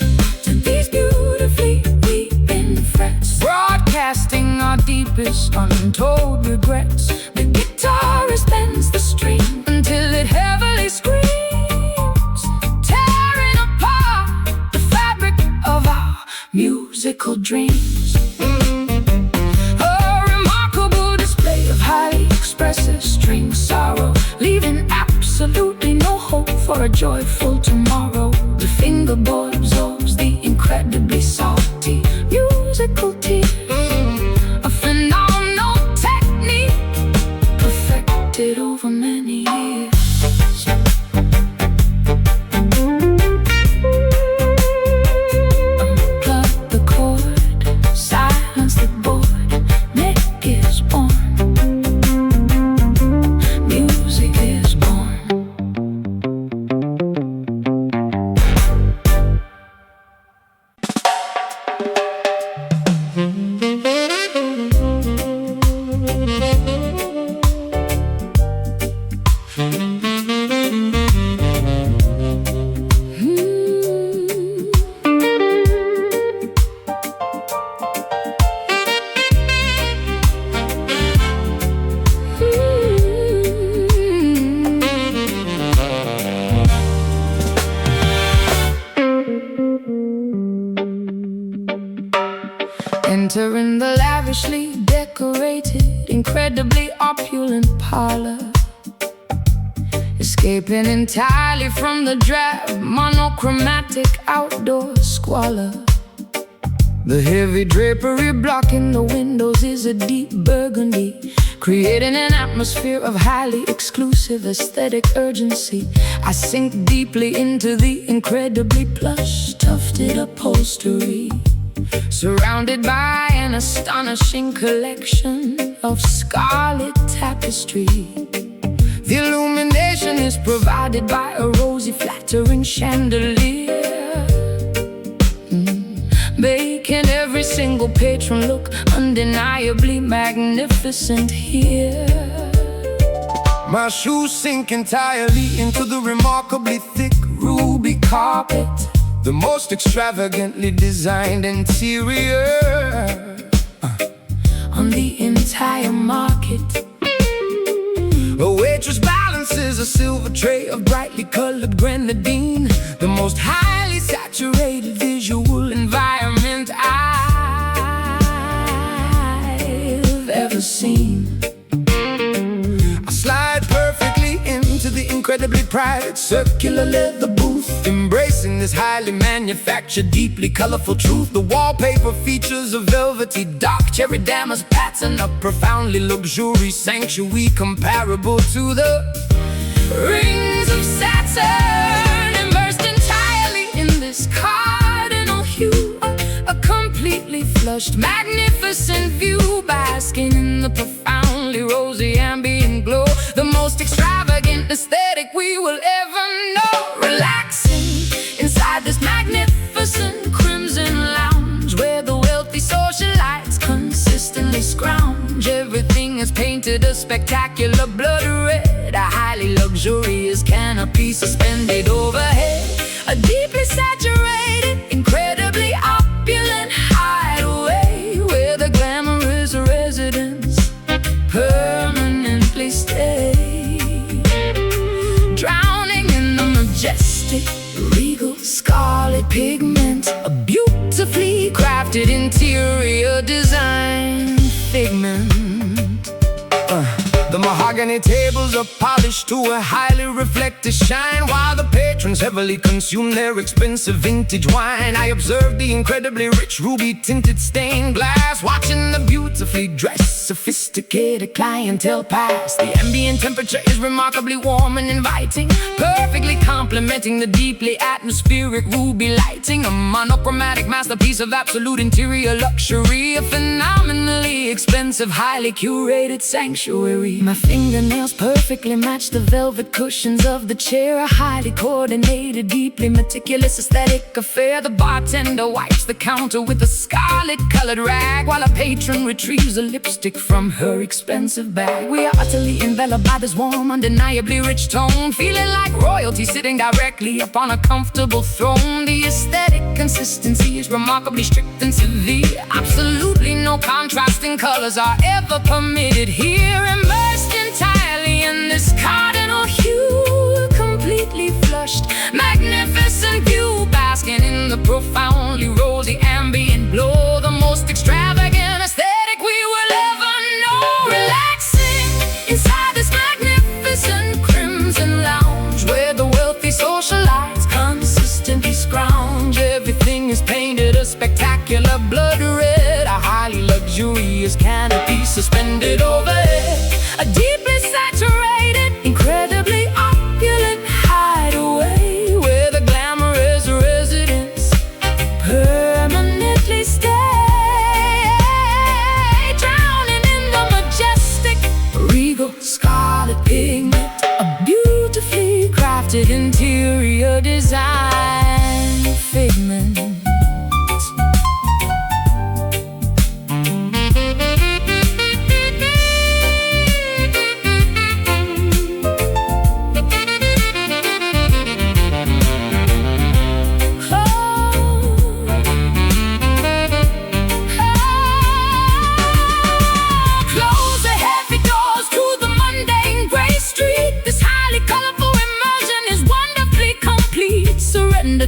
to these beautifully weeping frets, broadcasting our deepest untold regrets. The guitarist bends the string until it heavily screams, tearing apart the fabric of our musical dreams. A remarkable display of highly expressive string sorrow, leaving absolutely no hope for a joyful tomorrow. The fingerboard absorbs Entering the lavishly decorated, incredibly opulent parlor, escaping entirely from the drab, monochromatic outdoor squalor. The heavy drapery blocking the windows is a deep burgundy, creating an atmosphere of highly exclusive aesthetic urgency. I sink deeply into the incredibly plush, tufted upholstery, surrounded by an astonishing collection of scarlet tapestry. The illumination is provided by a rosy, flattering chandelier, making every single patron look undeniably magnificent here. My shoes sink entirely into the remarkably thick ruby carpet, the most extravagantly designed interior on the entire market. A waitress balances a silver tray of brightly colored grenadine, the most highly saturated visual environment I've ever seen. I slide perfectly into the incredibly private circular leather booth, embracing this highly manufactured, deeply colorful truth. The wallpaper features a velvety dark cherry damask pattern, a profoundly luxurious sanctuary comparable to the rings of Saturn, immersed entirely in this cardinal hue. A completely flushed, magnificent view, basking in the profoundly rosy ambient glow. The most extravagant aesthetic we will ever know. Relaxing inside this magnificent crimson lounge, where the wealthy socialites consistently scrounge. Everything is painted a spectacular blood red, a highly luxurious canopy suspended overhead, a deeply saturated, incredibly opulent hideaway, where the glamorous residents permanently stay, drowning in the majestic, regal scarlet pigment, a beautifully crafted interior design figment. The mahogany tables are polished to a highly reflective shine, while the patrons heavily consume their expensive vintage wine. I observe the incredibly rich ruby-tinted stained glass, watching the beautifully dressed, sophisticated clientele pass. The ambient temperature is remarkably warm and inviting, perfectly complementing the deeply atmospheric ruby lighting. A monochromatic masterpiece of absolute interior luxury, a phenomenally expensive, highly curated sanctuary. My fingernails perfectly match the velvet cushions of the chair, a highly coordinated, deeply meticulous aesthetic affair. The bartender wipes the counter with a scarlet-colored rag, while a patron retrieves a lipstick from her expensive bag. We are utterly enveloped by this warm, undeniably rich tone, feeling like royalty sitting directly upon a comfortable throne. The aesthetic consistency is remarkably strict and severe. Absolutely no contrasting colors are ever permitted here. Immersed entirely in this cardinal hue, completely flushed, magnificent view, basking in the profoundly rosy ambient glow. The most extravagant aesthetic we will ever know. Relaxing inside this magnificent crimson lounge, where the wealthy socialites consistently scrounge. Everything is painted a spectacular blood red, a highly luxurious canopy suspended overhead, a deeply saturated, incredibly opulent hideaway, where the glamorous residents permanently stay, drowning in the majestic, regal scarlet pigment, a beautifully crafted interior design figment.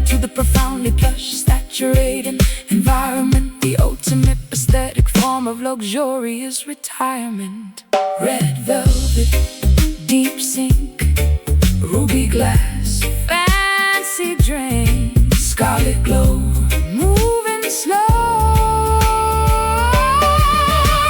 To the profoundly plush, saturated environment, the ultimate aesthetic form of luxurious retirement. Red velvet, deep sink, ruby glass, Fancy drink, scarlet glow, moving slow,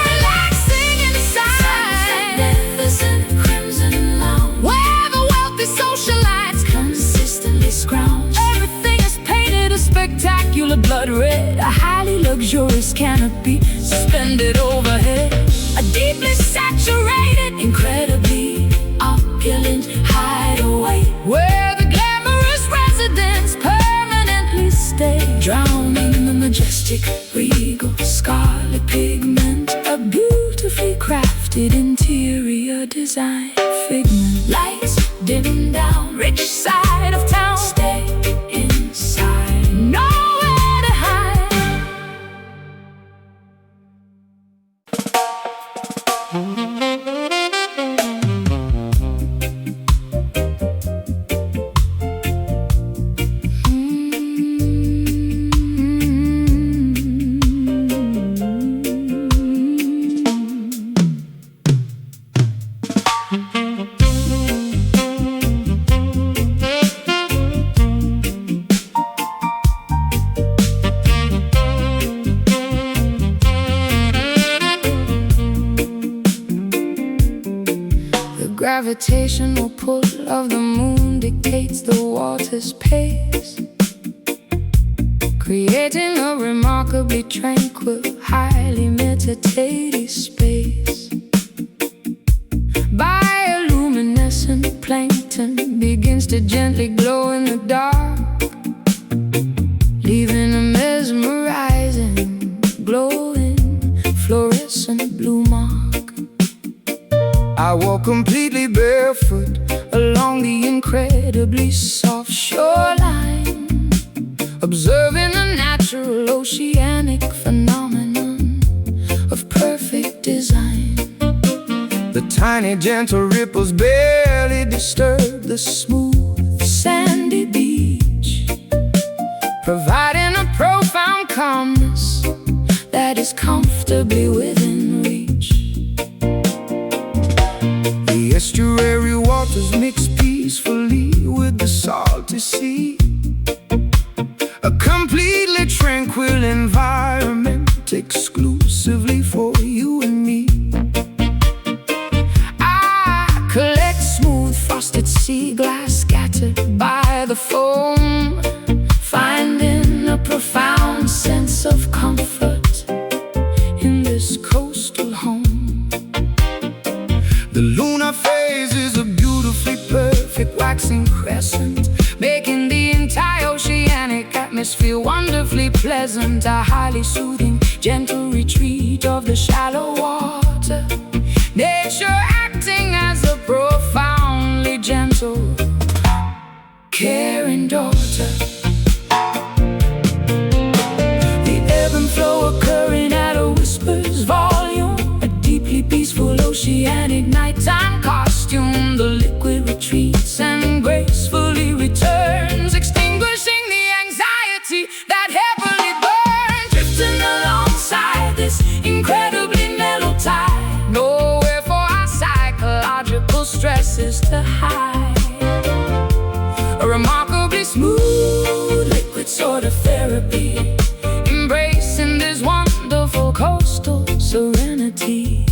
relaxing inside, magnificent crimson lounge, where the wealthy socialites consistently scrounge. Everything is painted a spectacular blood red, a highly luxurious canopy suspended overhead, A deeply saturated, incredibly opulent hideaway, where the glamorous residents permanently stay, drowning the majestic, regal, scarlet pigment, a beautifully crafted interior design figment. lights dim down, Rich side of town, stay inside. nowhere to hide. The gravitational pull of the moon dictates the water's pace, creating a remarkably tranquil, highly meditative space. Bioluminescent plankton begins to gently glow in the dark, leaving a mesmerizing, glowing, fluorescent blue mark. I walk completely barefoot along the incredibly soft Shoreline, observing a natural oceanic phenomenon of perfect design. the tiny gentle ripples barely disturb the smooth Sandy beach, providing a profound calmness that is comfortably within reach. The estuary waters mix peacefully with the salty sea, a completely tranquil environment exclusively for you and me. I collect smooth frosted sea glass scattered by the foam, finding a profound sense of comfort in this coastal home. The lunar phase is a beautifully perfect waxing crescent, Making the entire oceanic atmosphere wonderfully pleasant, a highly soothing, gentle retreat of the shallow water. Nature acting as a profoundly gentle, caring daughter. The ebb and flow occurring at a whisper's volume, a deeply peaceful oceanic nighttime costume. The liquid retreats and gracefully returns, extinguishing the anxiety that heavily burns, drifting alongside this incredibly mellow tide. Nowhere for our psychological stresses to hide. A remarkably smooth liquid sort of therapy, embracing this wonderful coastal serenity.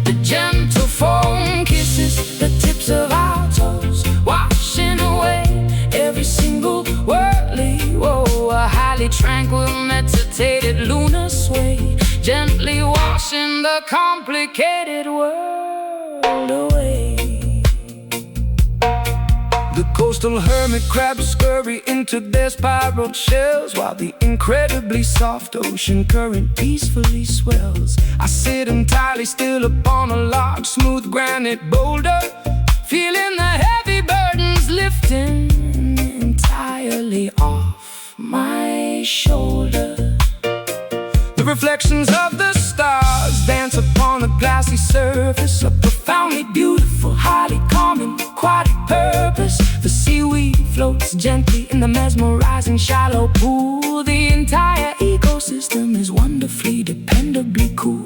The gentle foam kisses the tips of our toes, washing away every single whirly woe. A highly tranquil, meditated lunar sway, gently washing the complicated world away. the coastal hermit crabs scurry into their spiral shells, while the incredibly soft ocean current peacefully swells. I sit entirely still upon a large, smooth granite boulder, feeling the heavy burdens lifting entirely off my shoulder. The reflections of the stars dance upon the glassy surface, a profoundly beautiful, highly calming, aquatic purpose. The seaweed sweet, floats gently in the mesmerizing shallow pool. The entire ecosystem is wonderfully, dependably cool.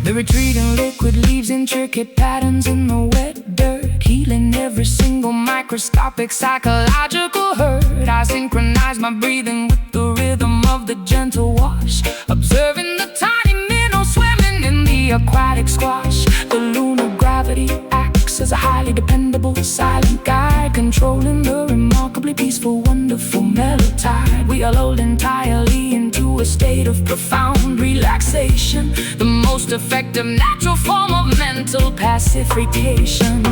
The retreating liquid leaves intricate patterns in the wet dirt, healing every single microscopic psychological hurt. I synchronize my breathing with the rhythm of the gentle wash, observing the tiny minnows swimming in the aquatic squash. The lunar gravity acts as a highly dependable silent guide, controlling the remarkably peaceful, wonderful melotide. We are lulled entirely into a state of profound relaxation, the most effective natural form of mental pacification.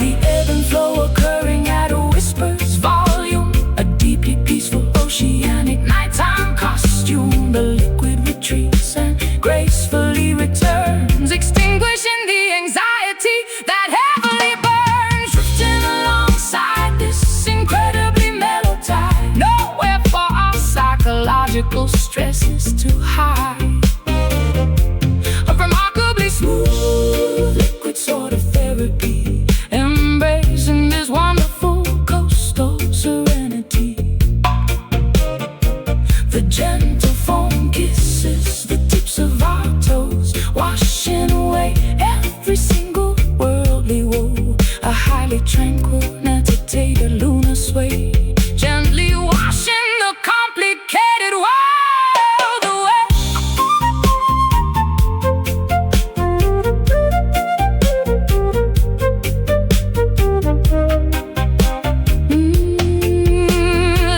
The ebb and flow occurring at a whisper's volume, a deeply peaceful oceanic nighttime costume. The liquid retreats and gracefully returns, extinguishing the anxiety that heavily burns. Drifting alongside this incredibly mellow tide, nowhere for our psychological stresses to hide. A remarkably smooth, liquid sort of therapy, embracing this wonderful coastal serenity. The gentle foam kisses the tips of our toes, washing away every single worldly woe. A highly tranquil, meditated lunar sway, gently washing the complicated world away.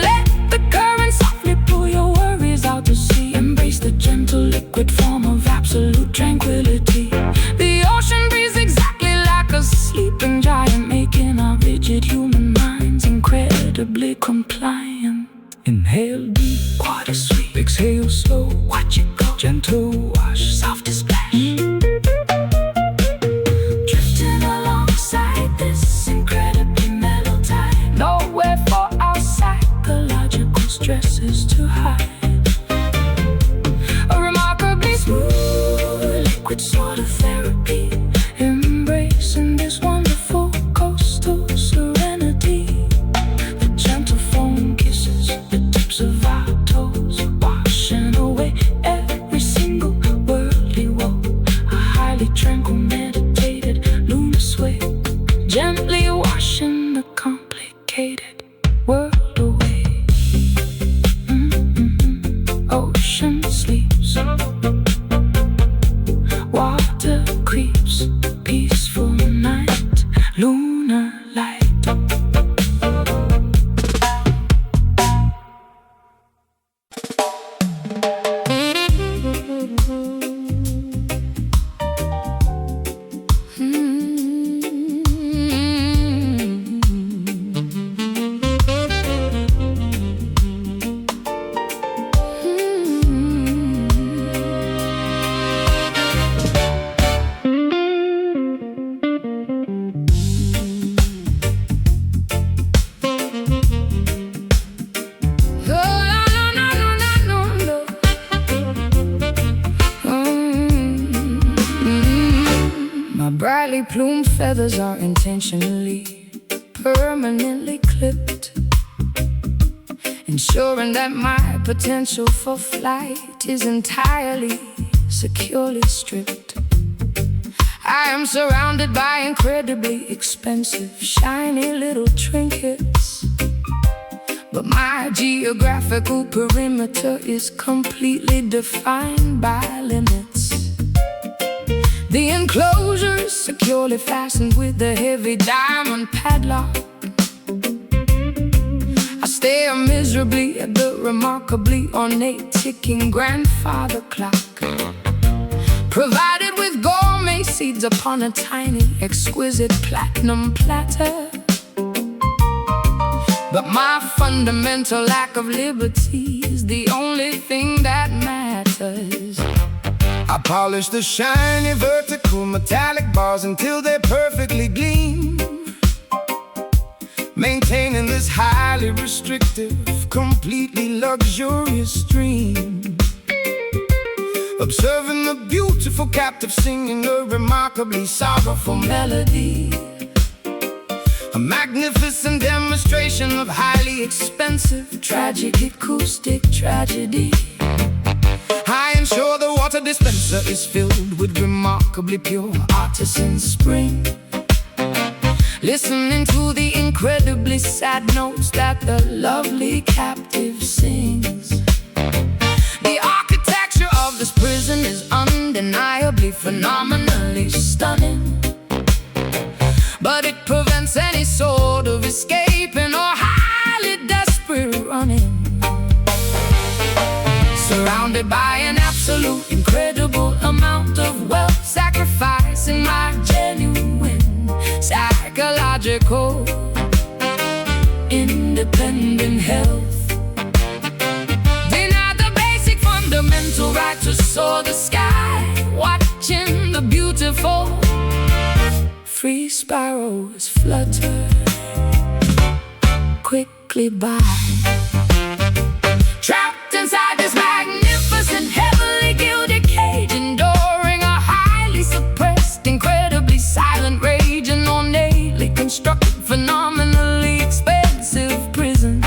Let the current softly pull your worries out to sea. Embrace the gentle liquid form of absolute tranquility. The ocean breathes exactly like a sleeping giant, making our rigid human minds incredibly compliant. Inhale deep, water sweet. Exhale slow, watch it go. Gentle wash, soft splash. Drifting alongside this incredibly mellow tide, nowhere for our psychological stresses to hide. A remarkably smooth, liquid sort of therapy, embracing this wonderful coastal serenity. The gentle foam kisses the tips of our toes, washing away every single worldly woe. A highly tranquil, meditated lunar sway, gently washing the complicated world away. Ocean sleeps, water creeps, peaceful night, lunar light. My brightly plumed feathers are intentionally, permanently clipped, ensuring that my potential for flight is entirely, securely stripped. I am surrounded by incredibly expensive, shiny little trinkets, but my geographical perimeter is completely defined by limits. The enclosure is securely fastened with a heavy diamond padlock. I stare miserably at the remarkably ornate ticking grandfather clock, provided with gourmet seeds upon a tiny, exquisite platinum platter. But my fundamental lack of liberty is the only thing that matters. I polish the shiny vertical metallic bars until they perfectly gleam, maintaining this highly restrictive, completely luxurious stream. Observing the beautiful captive singing a remarkably sorrowful melody, A magnificent demonstration of highly expensive tragic acoustic tragedy. I am sure the water dispenser is filled with remarkably pure artisan spring. Listening to the incredibly sad notes that the lovely captive sings. The architecture of this prison is undeniably phenomenally stunning, but it prevents any sort of escaping or highly desperate running. Surrounded by an absolute incredible amount of wealth, sacrificing my genuine psychological independent health. Deny the basic fundamental right to soar the sky, watching the beautiful free sparrows flutter quickly by. Trapped inside this magnificent, heavily gilded cage, enduring a highly suppressed, incredibly silent rage, an ornately constructed, phenomenally expensive prison,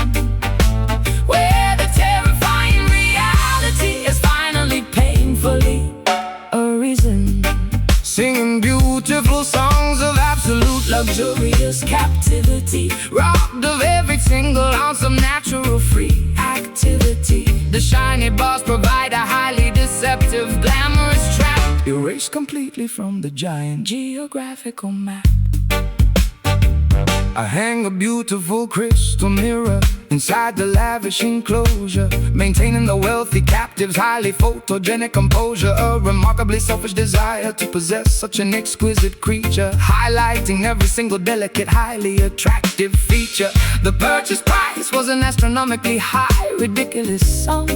where the terrifying reality is finally painfully arisen. Singing beautiful songs of absolute luxurious captivity, robbed of every single ounce of natural free activity. The shiny bars provide a highly deceptive, glamorous trap, erased completely from the giant geographical map. I hang a beautiful crystal mirror inside the lavish enclosure, maintaining the wealthy captive's highly photogenic composure. A remarkably selfish desire to possess such an exquisite creature, highlighting every single delicate, highly attractive feature. The purchase price was an astronomically high, ridiculous sum,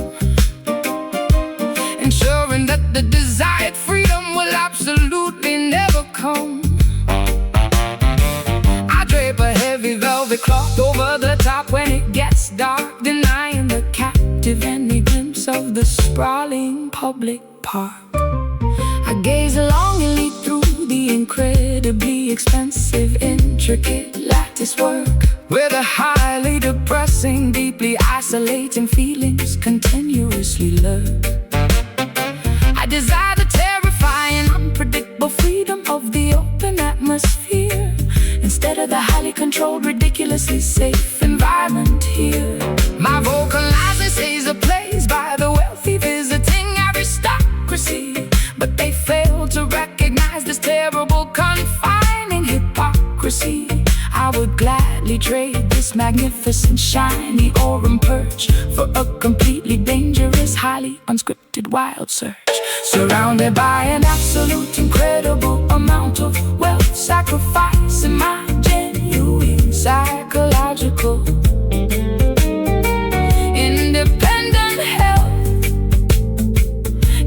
ensuring that the desired freedom will absolutely never come. Drape a heavy velvet cloth over the top when it gets dark, denying the captive any glimpse of the sprawling public park. I gaze longingly through the incredibly expensive, intricate lattice work, where the highly depressing, deeply isolating feelings continuously lurk. I desire the terrifying, unpredictable freedom of the open atmosphere, instead of the highly controlled, ridiculously safe environment here. My vocalizing stays ablaze by the wealthy visiting aristocracy, but they fail to recognize this terrible, confining hypocrisy. I would gladly trade this magnificent, shiny aurum perch for a completely dangerous, highly unscripted wild search. Surrounded by an absolute, incredible amount of wealth, sacrificing my genuine psychological independent health.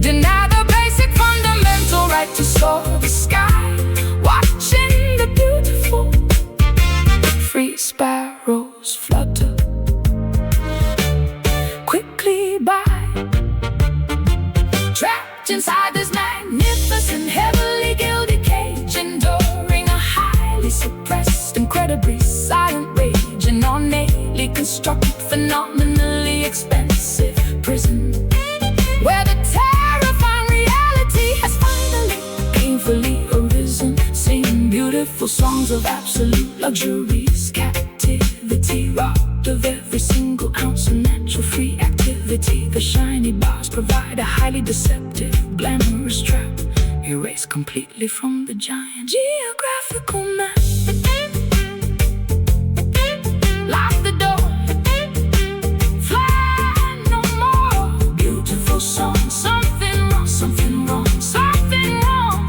Deny the basic fundamental right to soar the sky, watching the beautiful free sparrows flutter quickly by. Trapped inside this magnificent, heavily gilded cage, enduring a highly suppressed, incredibly silent rage, an ornately constructed, phenomenally expensive prison, where the terrifying reality has finally painfully arisen. Singing beautiful songs of absolute luxurious captivity, robbed of every single ounce of natural free activity. The shiny bars provide a highly deceptive, glamorous trap, erased completely from the giant geographical map. Lock the door, fly no more. Beautiful song, something wrong, something wrong, something wrong.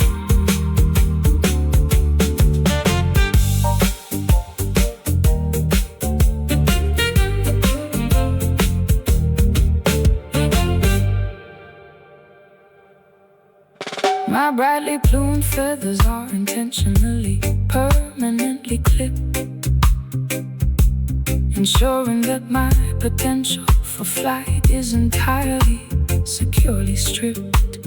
My brightly plumed feathers are intentionally, permanently clipped, ensuring that my potential for flight is entirely securely stripped.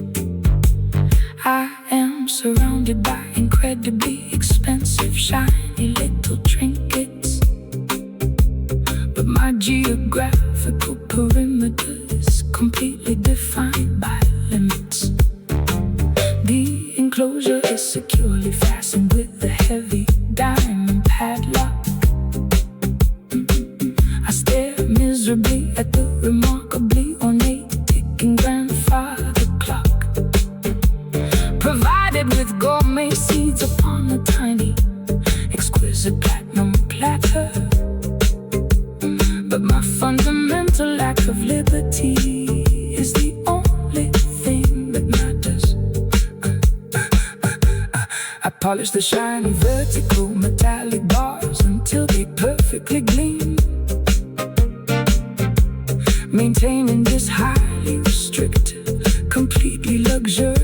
I am surrounded by incredibly expensive, shiny little trinkets. But my geographical perimeter is completely defined by limits. The enclosure is securely fastened with a heavy diamond padlock. I stare miserably at the remarkably ornate ticking grandfather clock, provided with gourmet seeds upon a tiny, exquisite platinum platter. But my fundamental lack of liberty is the only thing that matters. I polish the shiny vertical metallic bars until they perfectly gleam, maintaining this highly restrictive, completely luxurious